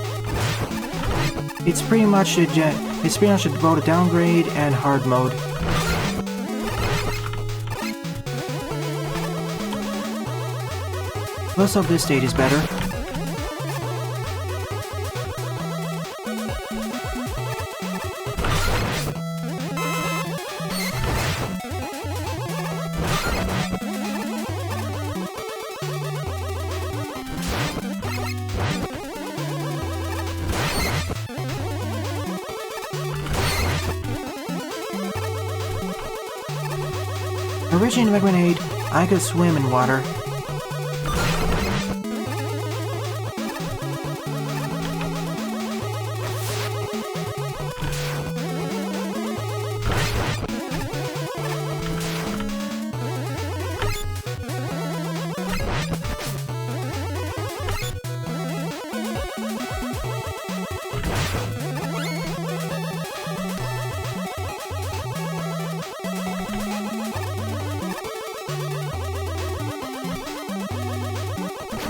S1: It's pretty much a both a downgrade and hard mode. Let's hope this stage is better. Originally in Mega Man 8, I could swim in water.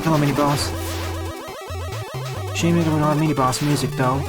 S1: Hello, mini-boss. Shame we don't have mini-boss music, though.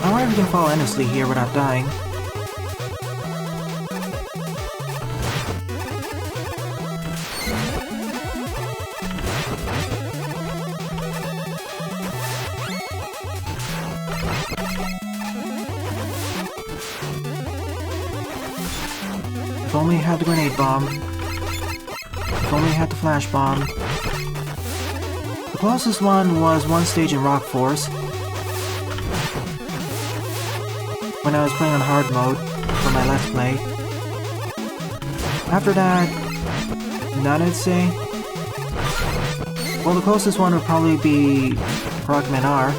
S1: I wonder if we can fall endlessly here without dying. If only I had the grenade bomb. If only I had the flash bomb. The closest one was one stage in Rock Force, when I was playing on hard mode for my Let's Play. After that, none I'd say. Well, the closest one would probably be Rockman R.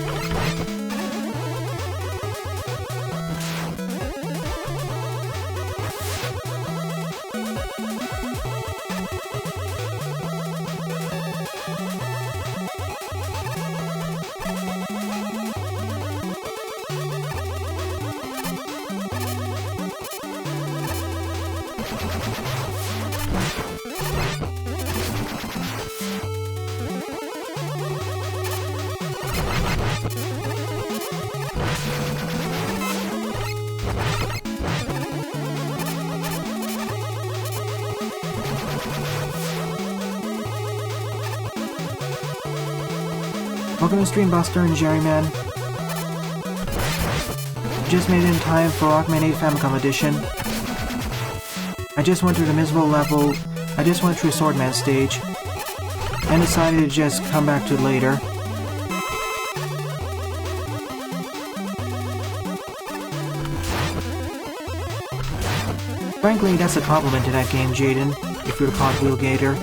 S1: Welcome to Stream Buster and Jerryman. Just made it in time for Rockman 8 Famicom Edition. I just went through the miserable level, I just went through Swordman stage, and decided to just come back to it later. Frankly, that's a compliment to that game, Jaden, if you're a cogwheel gator.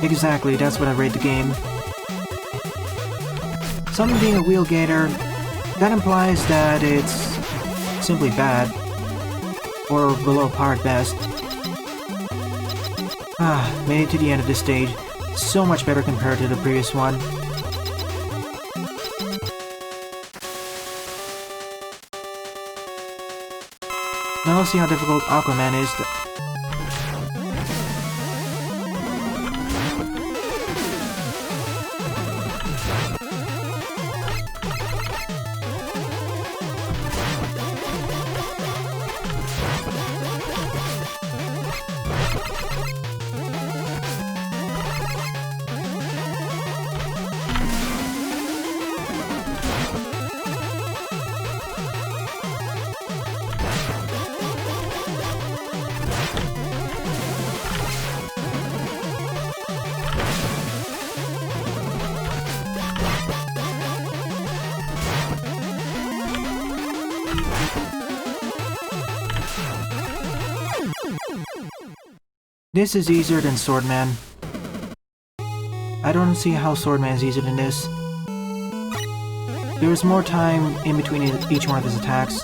S1: Exactly, that's what I rate the game. Something being a wheel gator, that implies that it's simply bad, or below par at best. Made it to the end of this stage. So much better compared to the previous one. Now let's see how difficult Aquaman is. This is easier than Swordman. I don't see how Swordman is easier than this. There's more time in between each one of his attacks.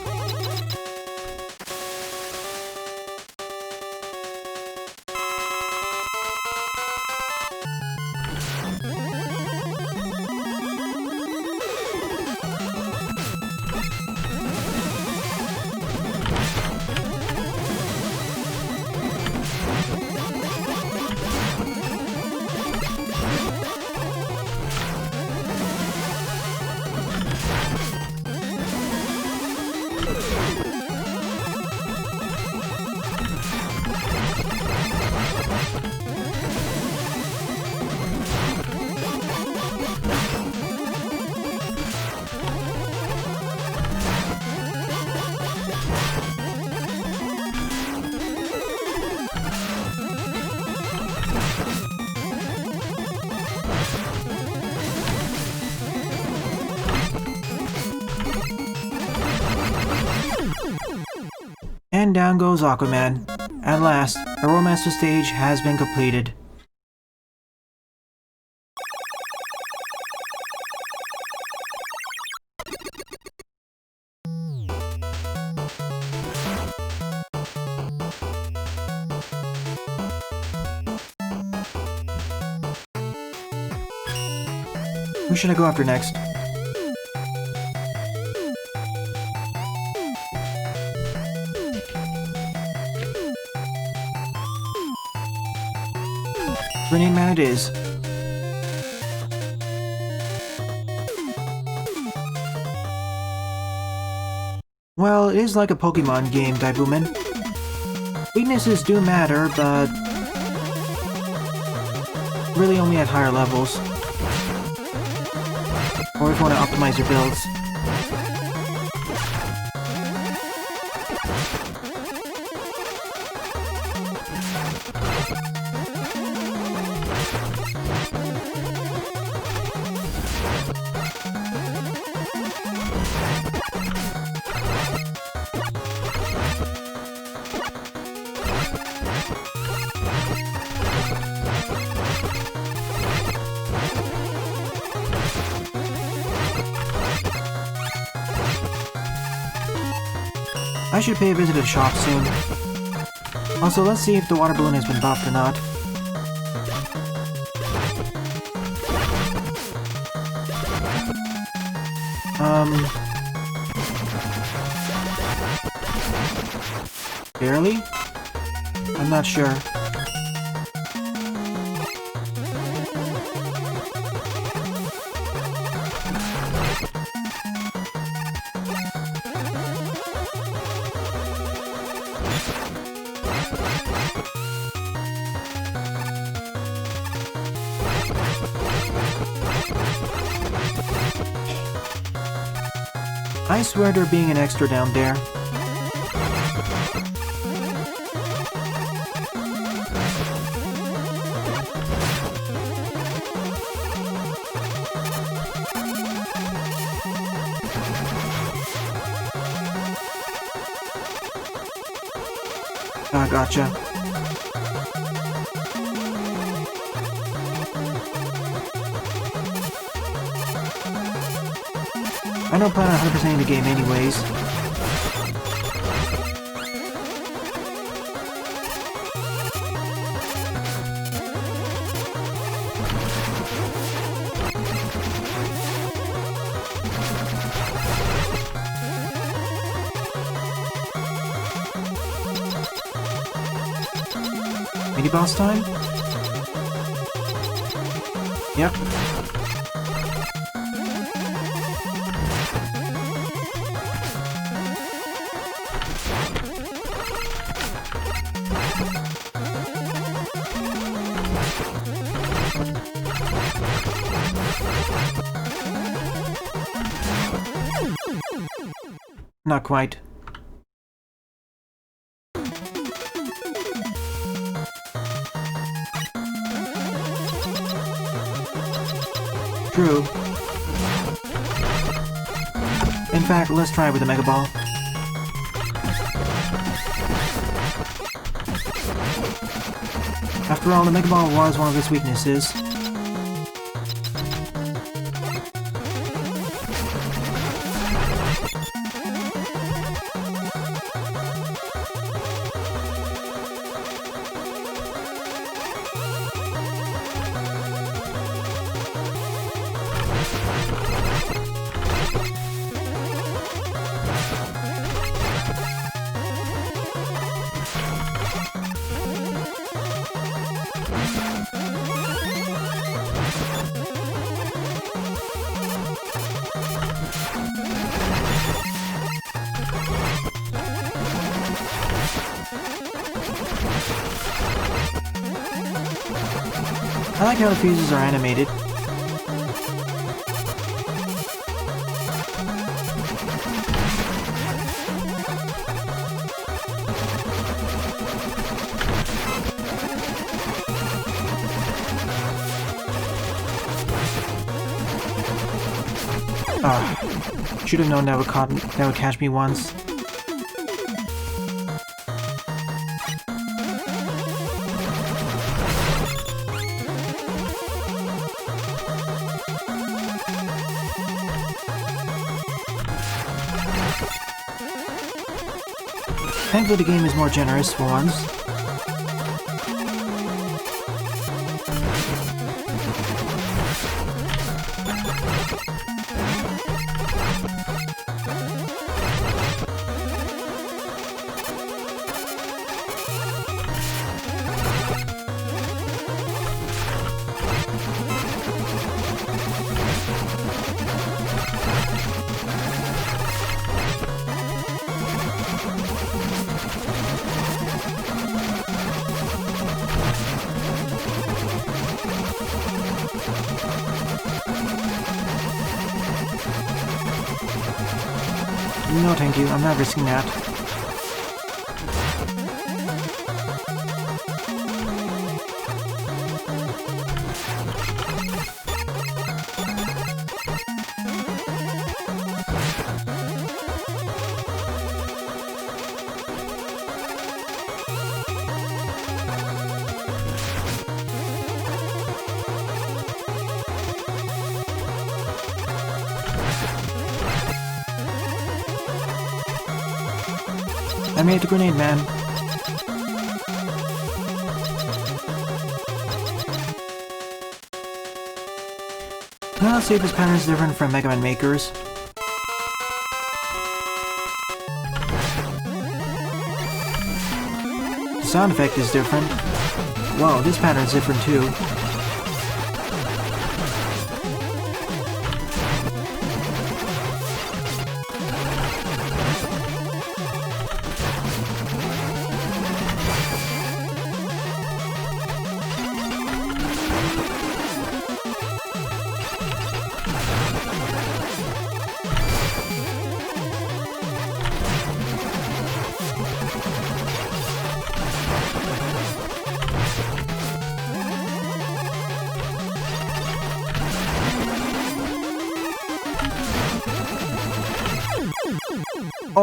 S1: And down goes Aquaman. At last, a Romaster stage has been completed. Who should I go after next? Grenade Man it is. Well, it is like a Pokemon game, Daibuman. Weaknesses do matter, but really only at higher levels. Or if you want to optimize your builds. I should pay a visit to the shop soon. Also, let's see if the water balloon has been buffed or not. Barely? I'm not sure. I swear there being an extra down there. Ah, gotcha. I don't plan on 100%ing the game anyways. Mini-boss time? Yep. Not quite. True. In fact, let's try it with the Mega Ball. After all, the Mega Ball was one of its weaknesses. I like how the fuses are animated. Should have known that would catch me once. Thankfully the game is more generous for once. No thank you, I'm not risking that. I made the grenade man. Now let's see if this pattern is different from Mega Man Maker's. The sound effect is different. Whoa, this pattern is different too.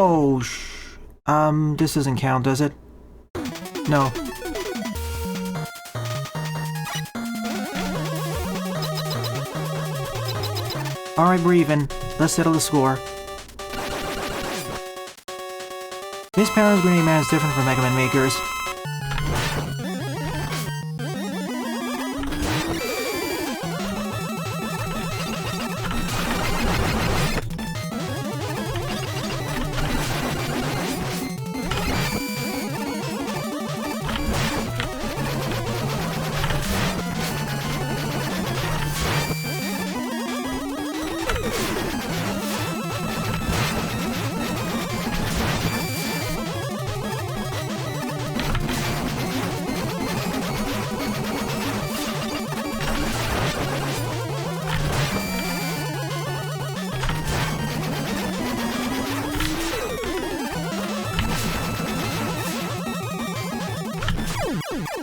S1: Oh, this doesn't count, does it? No. Alright, we're even. Let's settle the score. This Power's Grenade Man is different from Mega Man Maker's.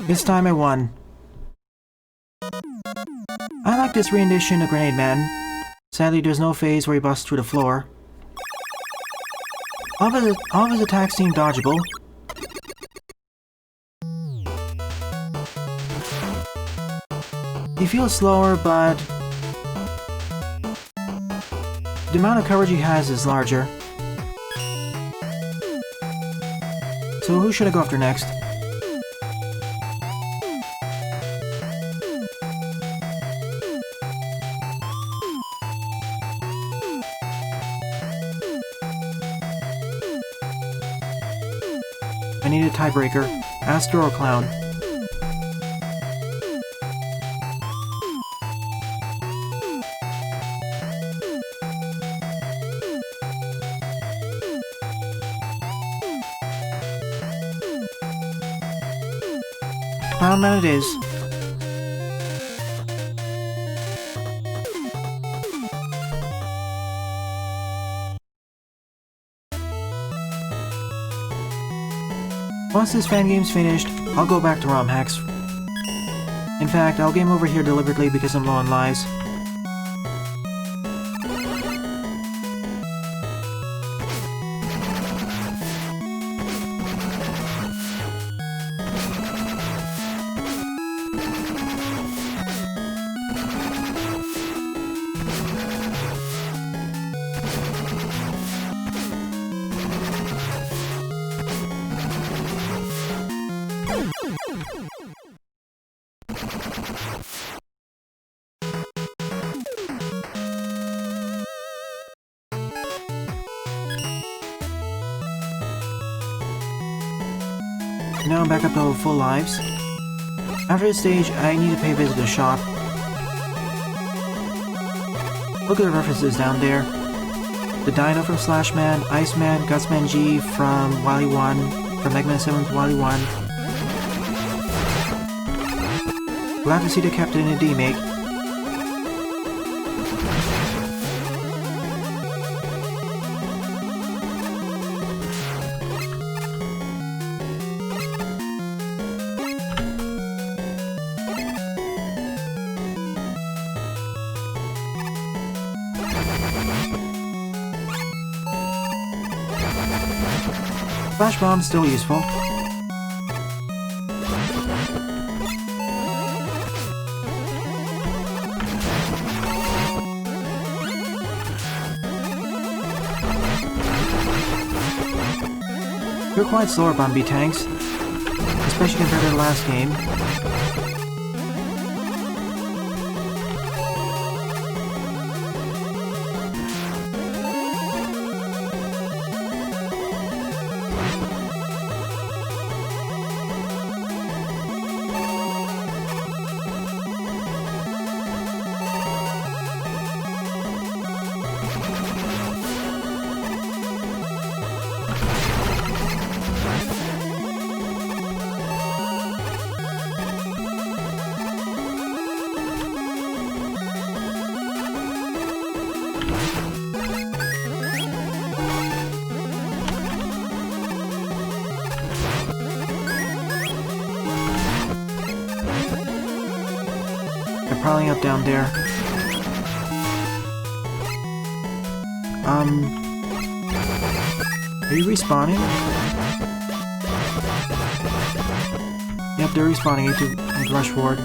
S1: This time I won. I like this rendition of Grenade Man. Sadly, there's no phase where he busts through the floor. All of his attacks seem dodgeable. He feels slower, but the amount of coverage he has is larger. So who should I go after next? I need a tiebreaker. Astro or Clown? Clown Man it is. Once this fan game's finished, I'll go back to ROM hacks. In fact, I'll game over here deliberately because I'm low on lives. Now I'm back up to full lives. After this stage, I need to pay a visit to the shop. Look at the references down there. The Dino from Slash Man, Iceman, Gutsman G from Wily 1, from Mega Man 7's Wily 1. Glad to see the Captain in a remake. Flash Bomb's still useful. You're quite slower, Bombi tanks, especially compared to the last game. They're probably up down there. Are you respawning? Yep, they're respawning. I need to rush forward.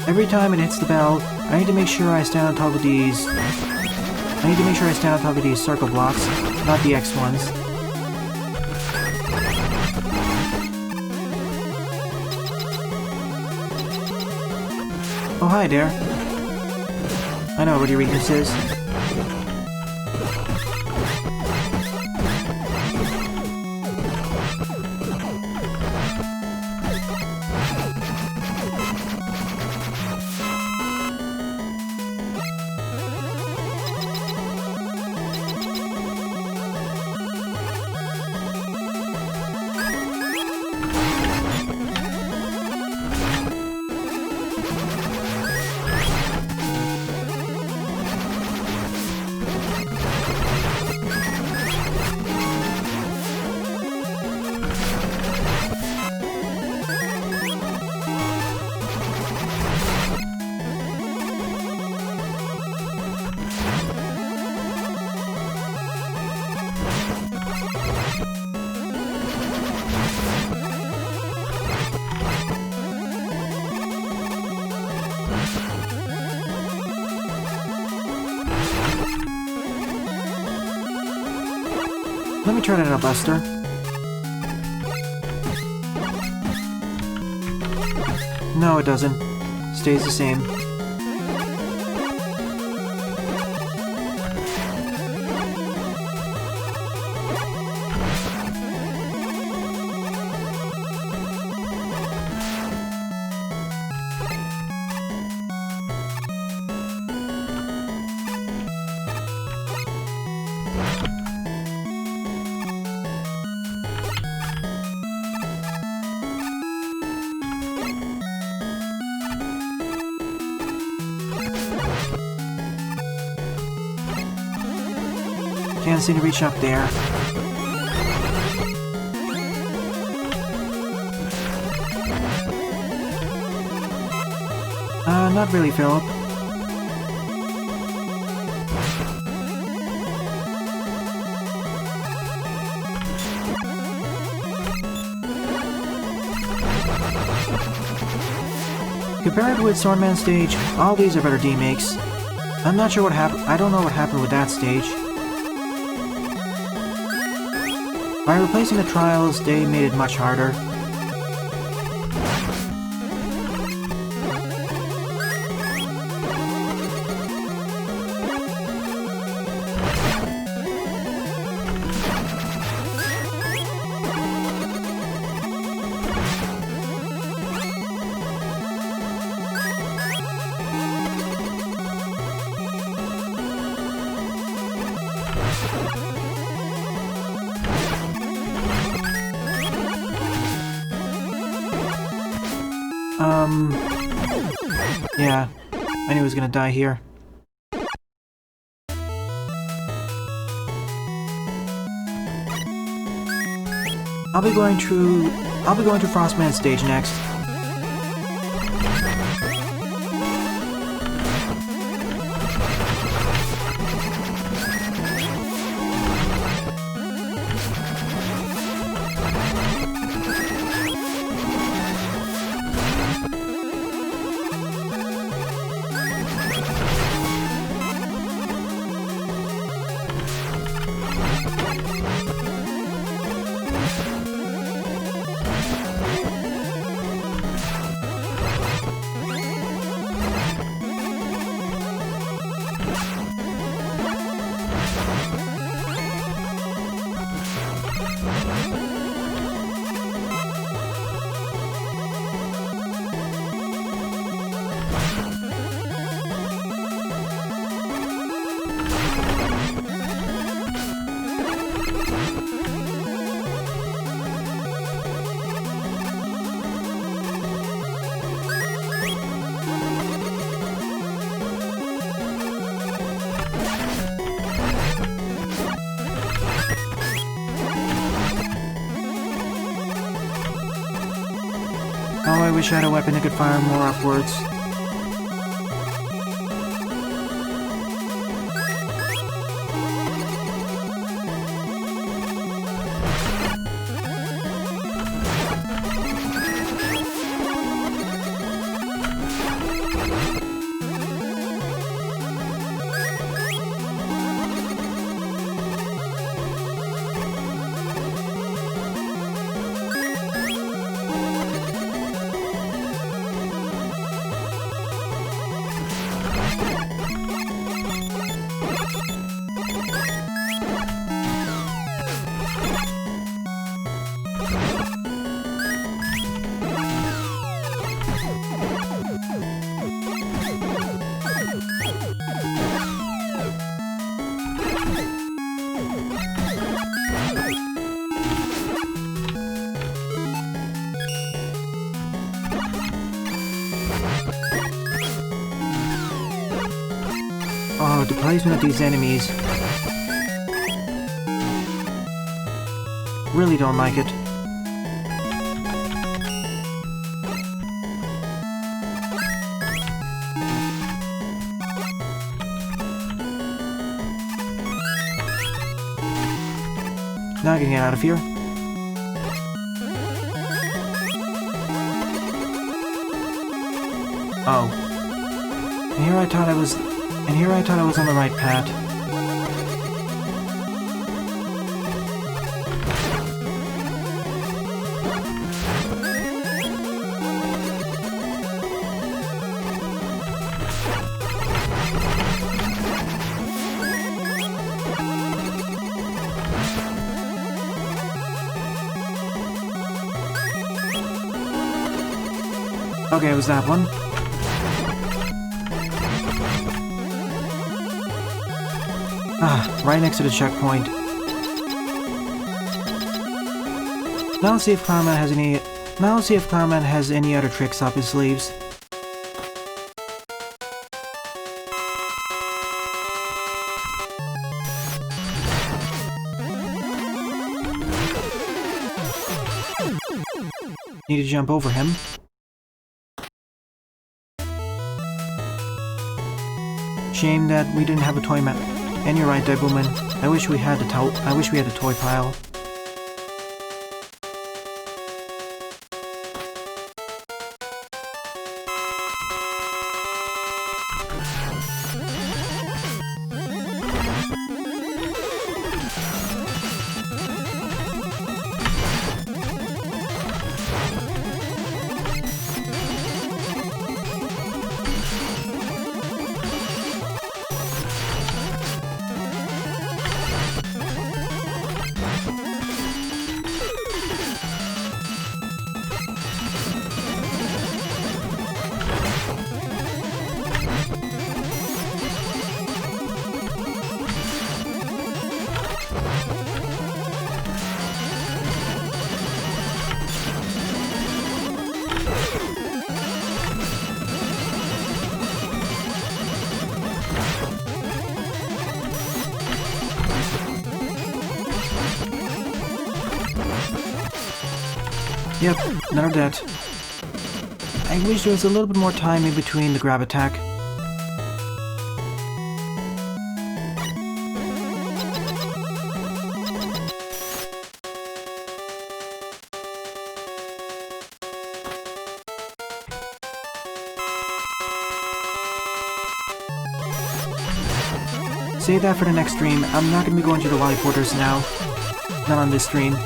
S1: Every time it hits the bell, I need to make sure I stand on top of these. I need to make sure I stand on top of these circle blocks, not the X ones. Oh, hi there. I know what your weakness is. try that out, Buster. No, it doesn't. Stays the same. Can't seem to reach up there. Not really, Philip. Compared with Swordman stage, all these are better D-makes. I'm not sure what happened. I don't know what happened with that stage. By replacing the trials, they made it much harder. Yeah, I knew he was gonna die here. I'll be going to Frostman's stage next. Oh, I wish I had a weapon that could fire more upwards. Oh, the placement of these enemies. Really don't like it. Now I can get out of here. Oh. And here I thought I was on the right path. Okay, it was that one. Ah, right next to the checkpoint. Now let's see if Clownman has any... Now let's see if Clownman has any other tricks up his sleeves. Need to jump over him. Shame that we didn't have a toy map. And you're right, Devilman. I wish we had the toy pile. Yep, none of that. I wish there was a little bit more time in between the grab attack. Save that for the next stream. I'm not going to be going to the Wally Porters now. Not on this stream.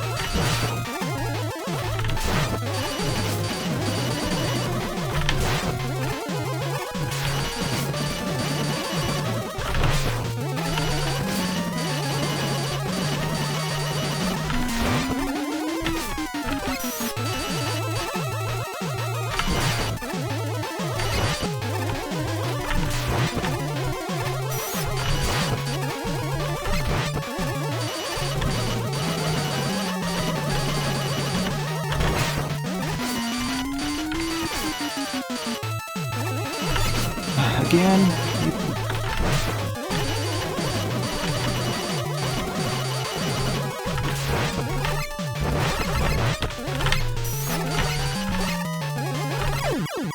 S1: Again.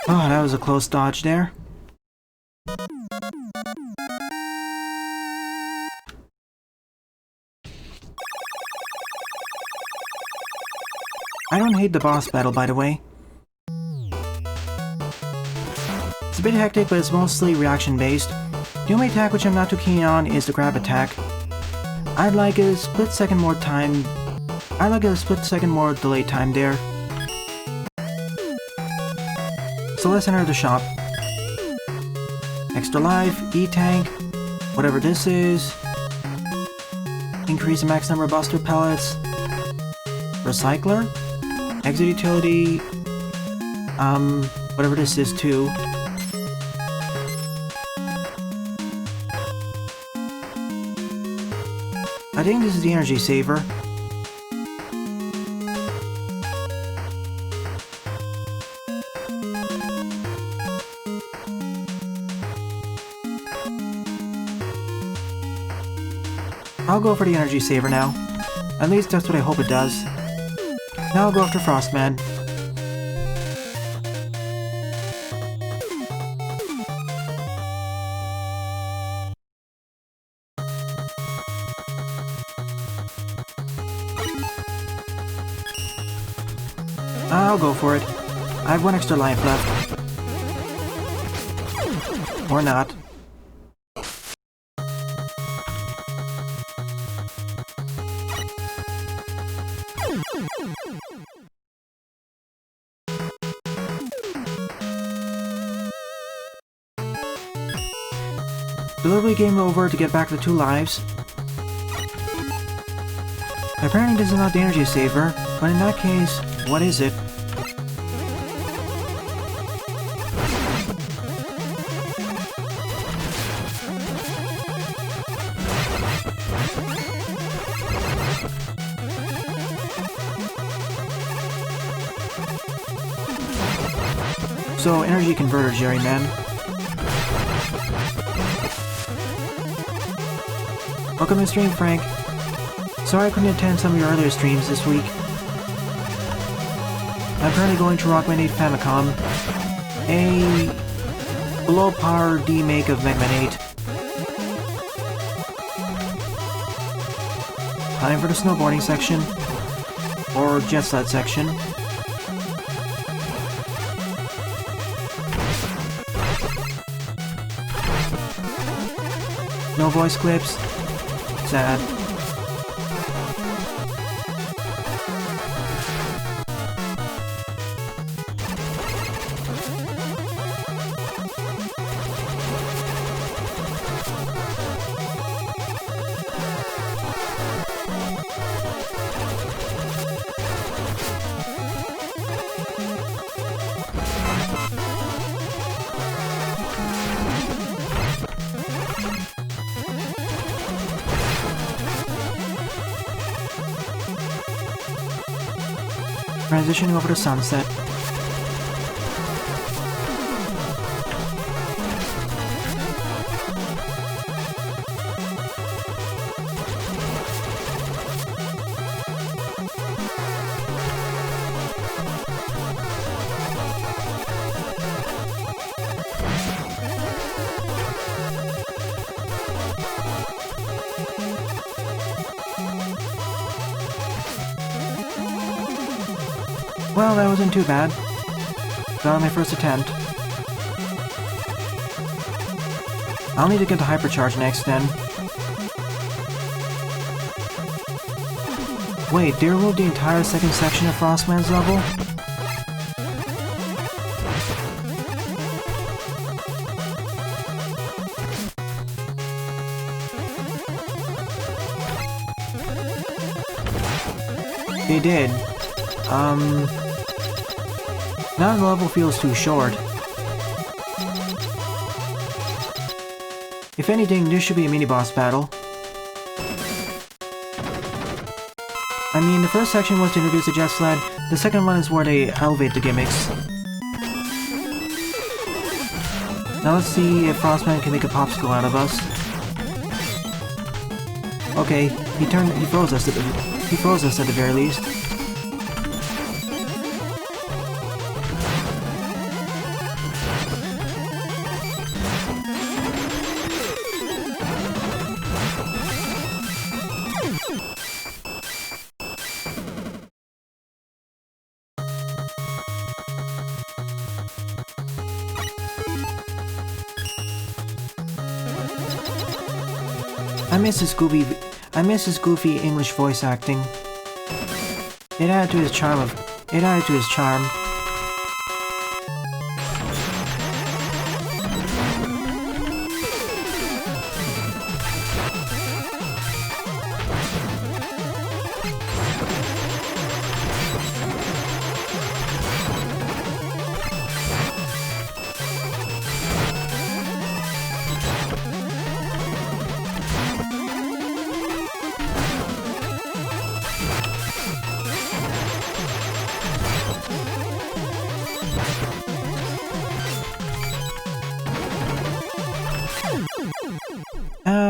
S1: Oh, that was a close dodge there. I don't hate the boss battle, by the way. It's a bit hectic, but it's mostly reaction-based. The only attack which I'm not too keen on is the grab attack. I'd like a split second more time. I'd like a split second more delay time there. So let's enter the shop. Extra life, E-tank, whatever this is. Increase the max number of buster pellets. Recycler. Exit utility. Whatever this is too. I think this is the energy saver. I'll go for the energy saver now. At least that's what I hope it does. Now I'll go after Frostman. I'll go for it. I have one extra life left. Or not. Delivery game over to get back the 2 lives. Apparently this is not the energy saver, but in that case, what is it? So, energy converter, Jerry man. Welcome to stream, Frank. Sorry I couldn't attend some of your earlier streams this week. I'm currently going to Rockman 8 Famicom, a below-par remake of Mega Man 8. Time for the snowboarding section, or jet sled section. No voice clips. Sad. Transitioning over to Sunset. Well, that wasn't too bad. Got on my first attempt. I'll need to get the hypercharge next then. Wait, they removed the entire second section of Frostman's level? They did. Now the level feels too short. If anything, this should be a mini-boss battle. I mean, the first section was to introduce the jet sled, the second one is where they elevate the gimmicks. Now let's see if Frostman can make a popsicle out of us. Okay, he froze us at the very least. I miss his goofy English voice acting. It added to his charm.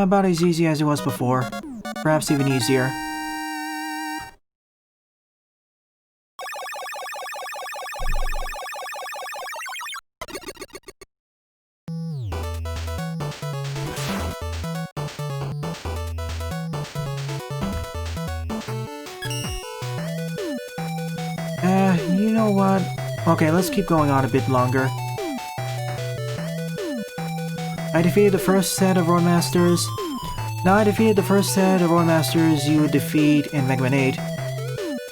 S1: About as easy as it was before. Perhaps even easier. You know what? Okay, let's keep going on a bit longer. I defeated the first set of Roadmasters. Now I defeated the first set of Roadmasters you would defeat in Mega Man 8.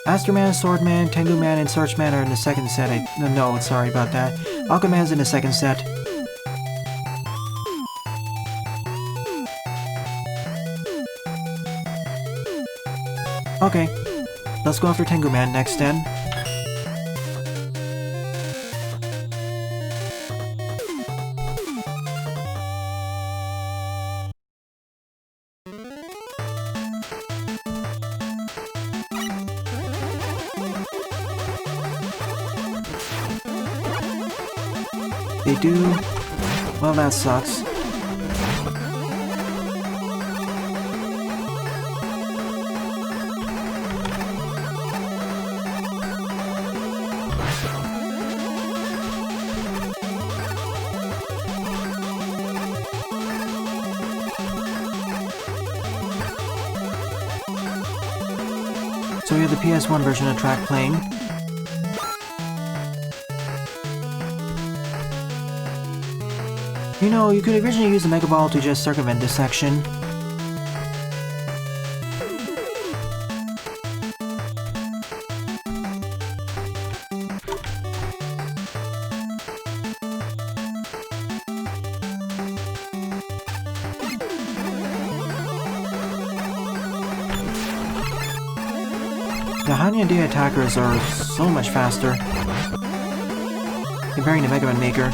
S1: Asterman, Swordman, Tengu Man, and Searchman are in the second set. No, sorry about that. Aquaman's in the second set. Okay, let's go after Tengu Man next then. they do, well, that sucks. So we have the PS1 version of the track playing. You know, you could originally use the Mega Ball to just circumvent this section. The Hanya D attackers are so much faster comparing to Mega Man Maker.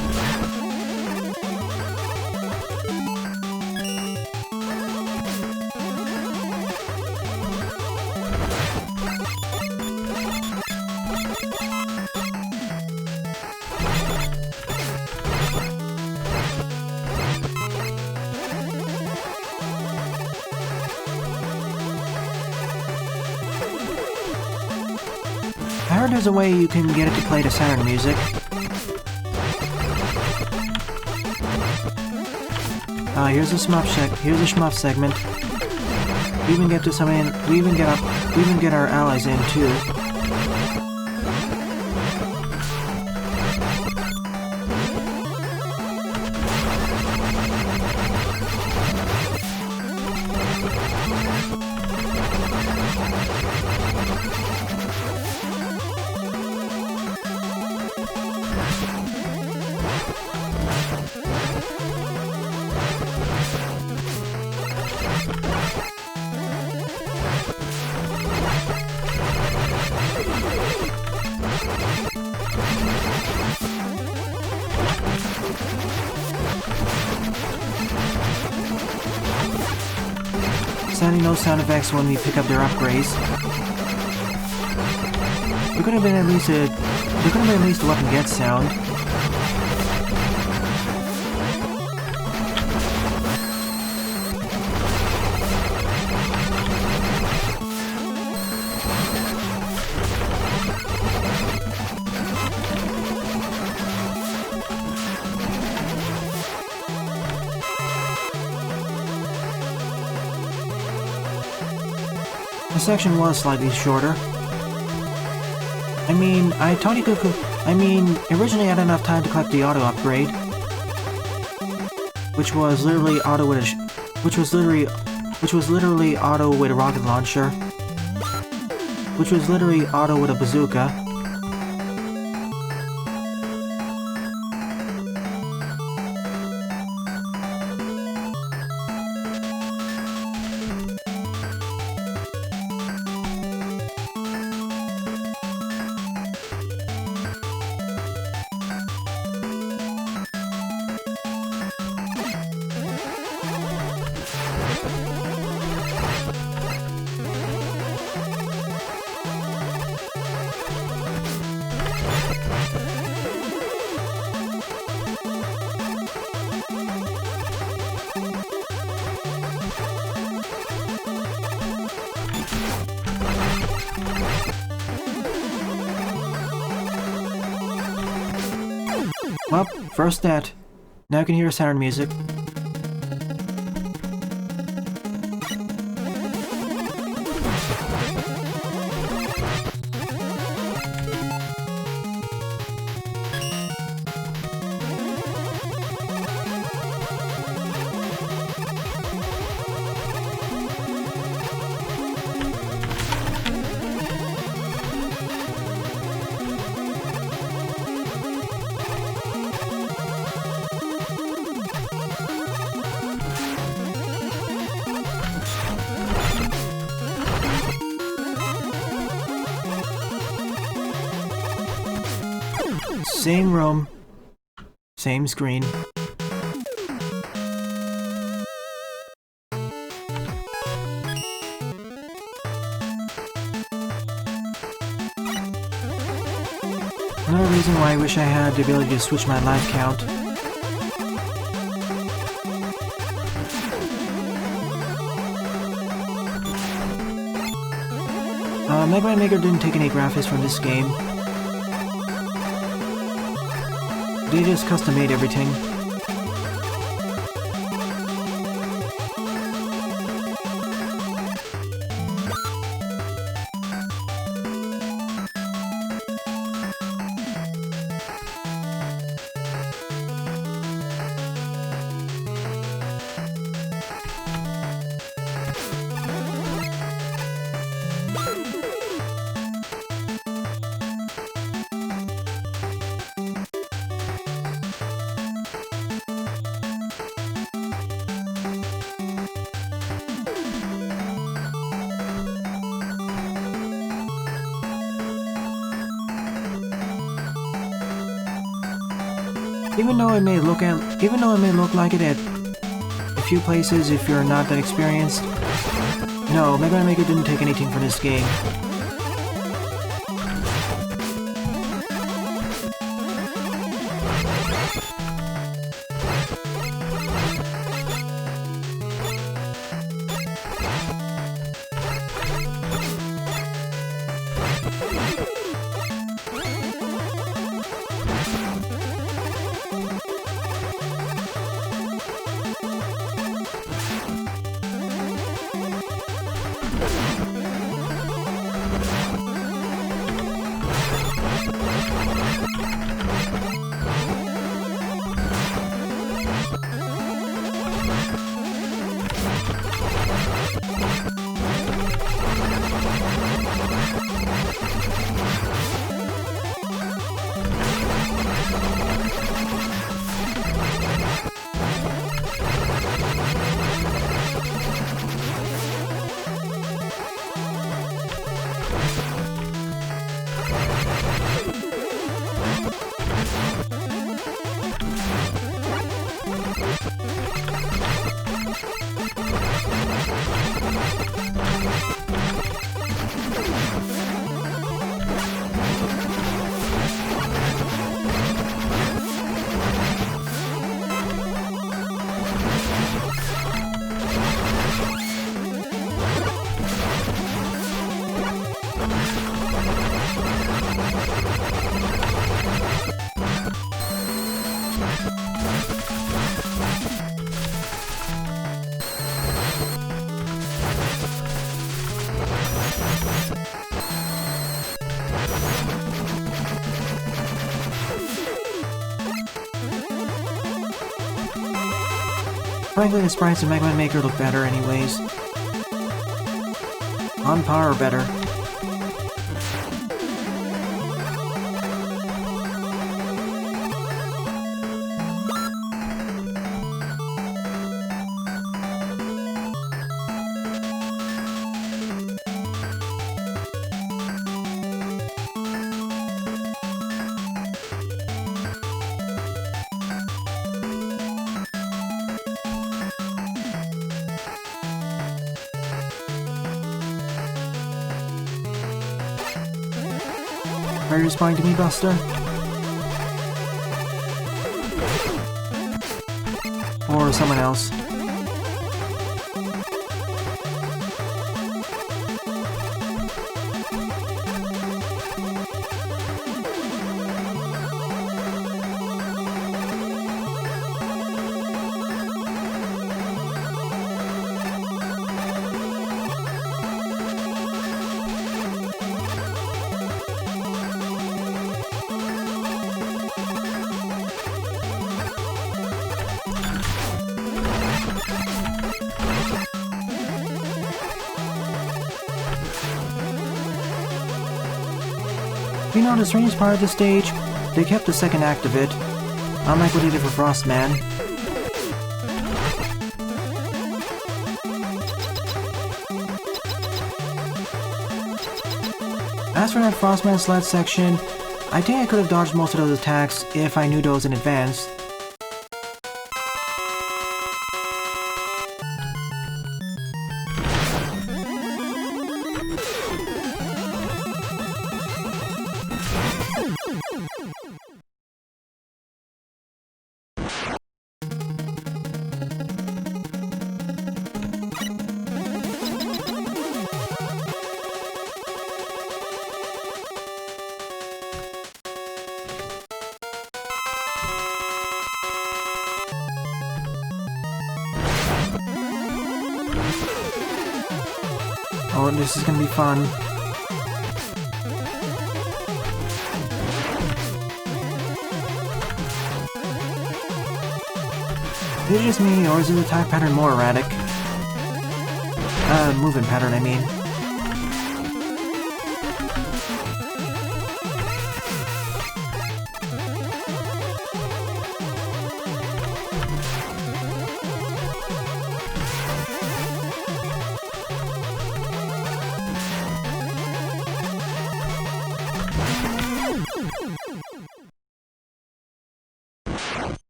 S1: I heard there's a way you can get it to play the Saturn music. Here's a shmup segment. We even get to we even get our allies in too. Sounding no sound effects when we pick up their upgrades. There could have been at least a weapon get sound. The section was slightly shorter. I mean, originally I had enough time to collect the auto upgrade, which was literally auto with a rocket launcher, which was literally auto with a bazooka. Well, first that. Now you can hear Saturn music. Same room, same screen. Another reason why I wish I had the ability to switch my life count. Mega Man Maker didn't take any graphics from this game. They just custom made everything. Even though it may look like it at a few places if you're not that experienced, no, Mega Man Maker didn't take anything from this game. Frankly, the sprites in Mega Man Maker look better anyways. On par or better. Are you responding to me, Buster? Or someone else? You know, the strangest part of the stage? They kept the second act of it, unlike what they did for Frostman. As for that Frostman sled section, I think I could have dodged most of those attacks if I knew those in advance. Oh, this is gonna be fun. Is it just me, or is the attack pattern more erratic? Movement pattern, I mean.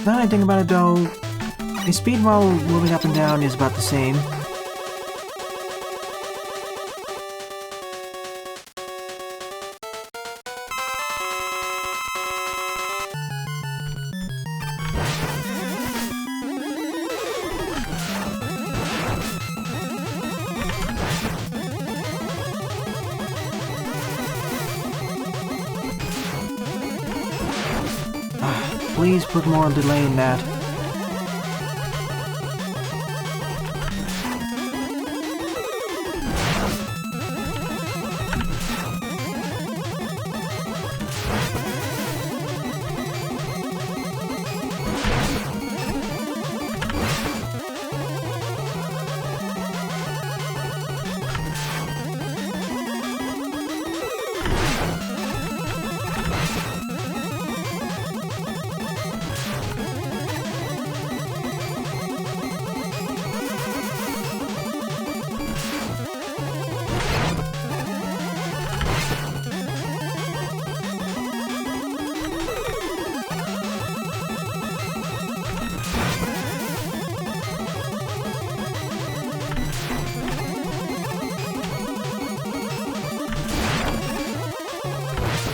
S1: Now that I think about it though, his speed while moving up and down is about the same. Please put more delay in that.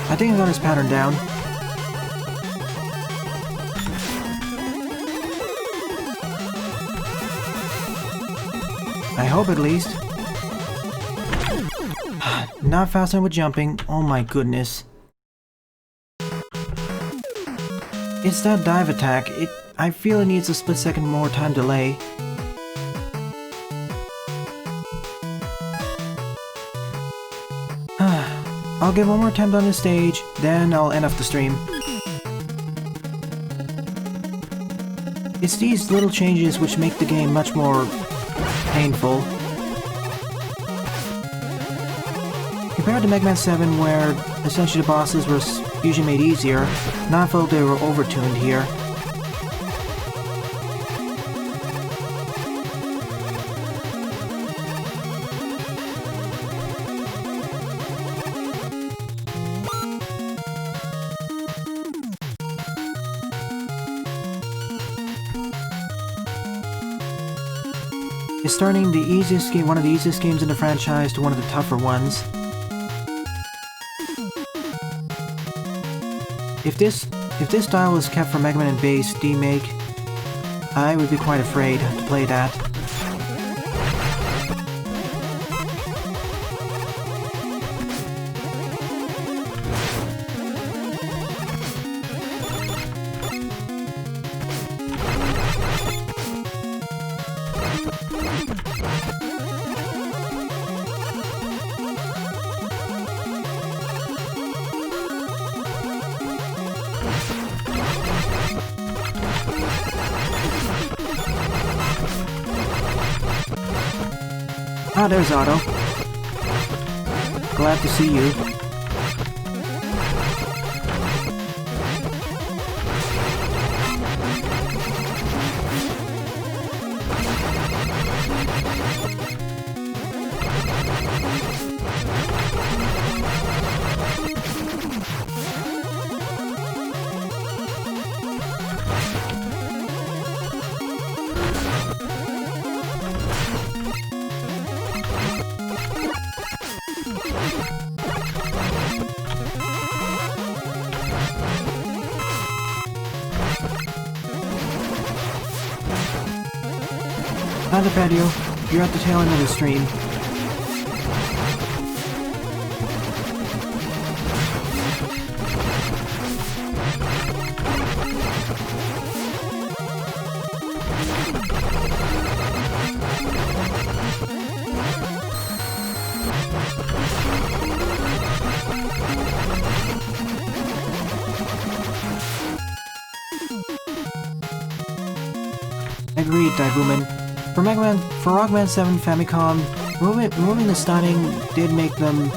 S1: I think I got his pattern down. I hope at least. Not fast enough with jumping. Oh my goodness. It's that dive attack. I feel it needs a split second more time delay. I'll give one more attempt on this stage, then I'll end off the stream. It's these little changes which make the game much more painful. Compared to Mega Man 7, where essentially the bosses were usually made easier, not felt they were overtuned here. It's starting the easiest game, one of the easiest games in the franchise, to one of the tougher ones. If this style was kept for Mega Man and Base remake, I would be quite afraid to play that. Ah, there's Otto. Glad to see you. Hi there, Patio. You're at the tail end of the stream. Agreed, Divuman. For Rockman 7 Famicom, removing the stunning did make them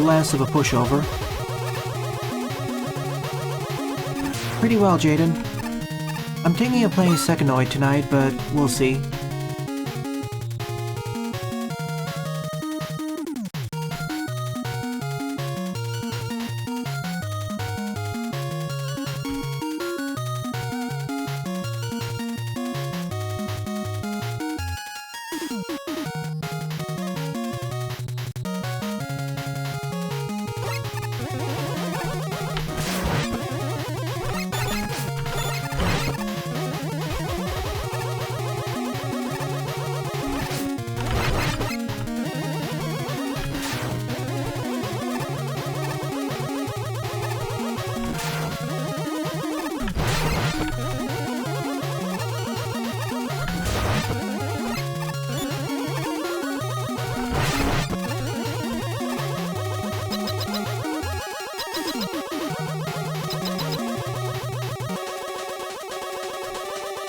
S1: less of a pushover. Pretty well, Jaden. I'm thinking of playing Second tonight, but we'll see.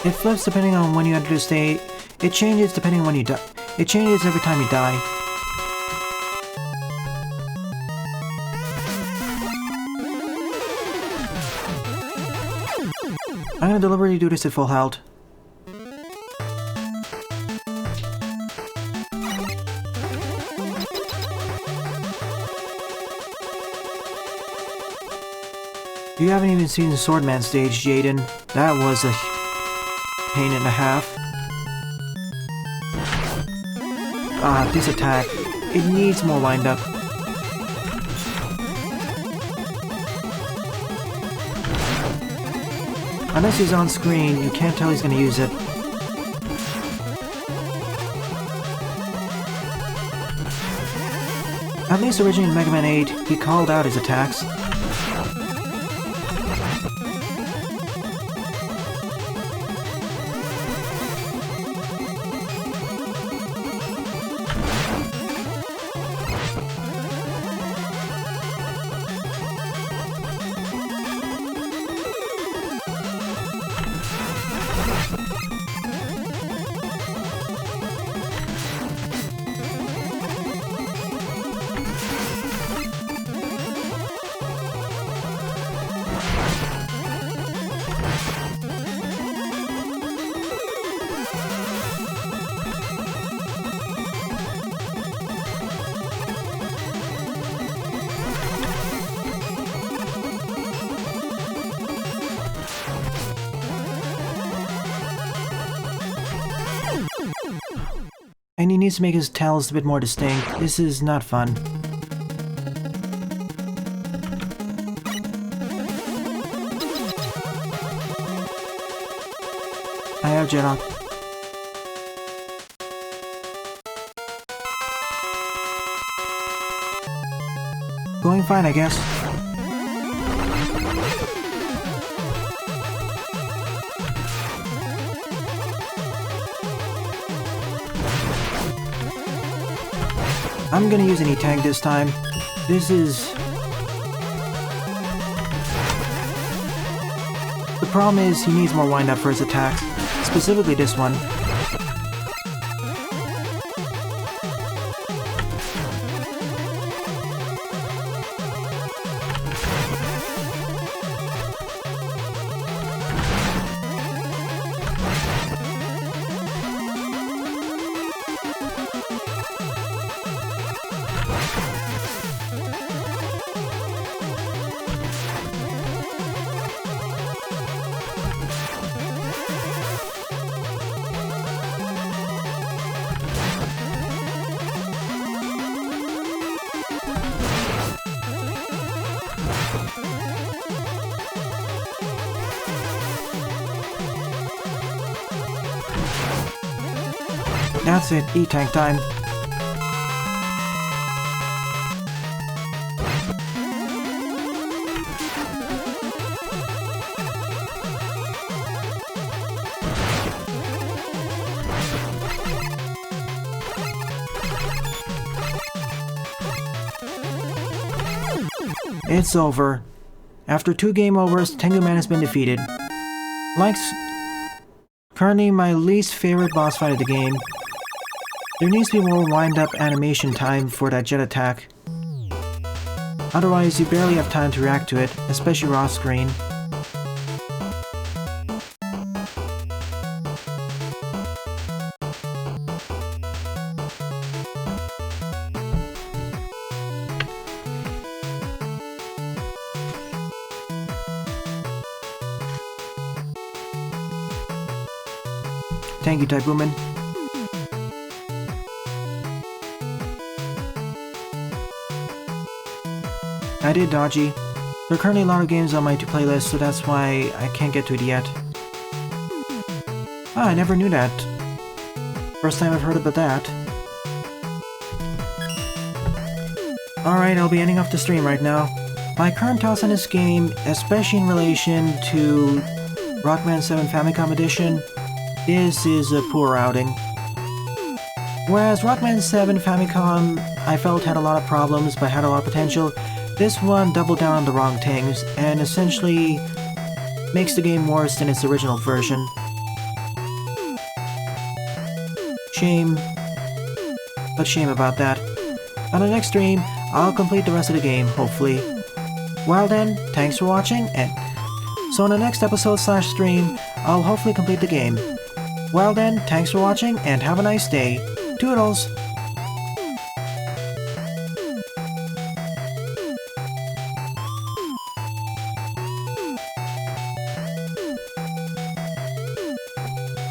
S1: It flips depending on when you enter the state. It changes depending on when you die. It changes every time you die. I'm gonna deliberately do this at full health. You haven't even seen the Swordman stage, Jaden. That was a pain and a half. This attack. It needs more wind-up. Unless he's on screen, you can't tell he's gonna use it. At least originally in Mega Man 8, he called out his attacks. And he needs to make his tails a bit more distinct. This is not fun. I have Jedok. Going fine, I guess. I'm gonna use an E-Tank this time. This is... The problem is he needs more wind-up for his attacks. Specifically this one. That's it, E-Tank time. It's over. After 2 game overs, Tengu Man has been defeated. Currently my least favorite boss fight of the game. There needs to be more wind-up animation time for that jet attack. Otherwise, you barely have time to react to it, especially raw screen. Thank you, Type Woman. I did dodgy. There are currently a lot of games on my playlist, so that's why I can't get to it yet. Ah, I never knew that. First time I've heard about that. Alright, I'll be ending off the stream right now. My current thoughts on this game, especially in relation to Rockman 7 Famicom Edition, this is a poor outing. Whereas Rockman 7 Famicom, I felt had a lot of problems but had a lot of potential, this one doubled down on the wrong things and essentially makes the game worse than its original version. Shame. But shame about that. On the next stream, I'll complete the rest of the game, hopefully. Well then, thanks for watching, and so in the next episode/stream, I'll hopefully complete the game. Well then, thanks for watching, and have a nice day. Toodles!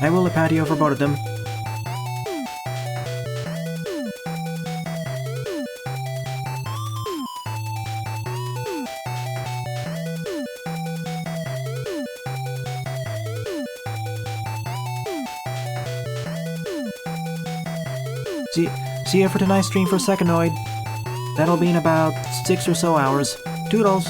S1: I will a patio for both of them. See you for tonight's stream for Secondnoid. That'll be in about 6 or so hours. Toodles!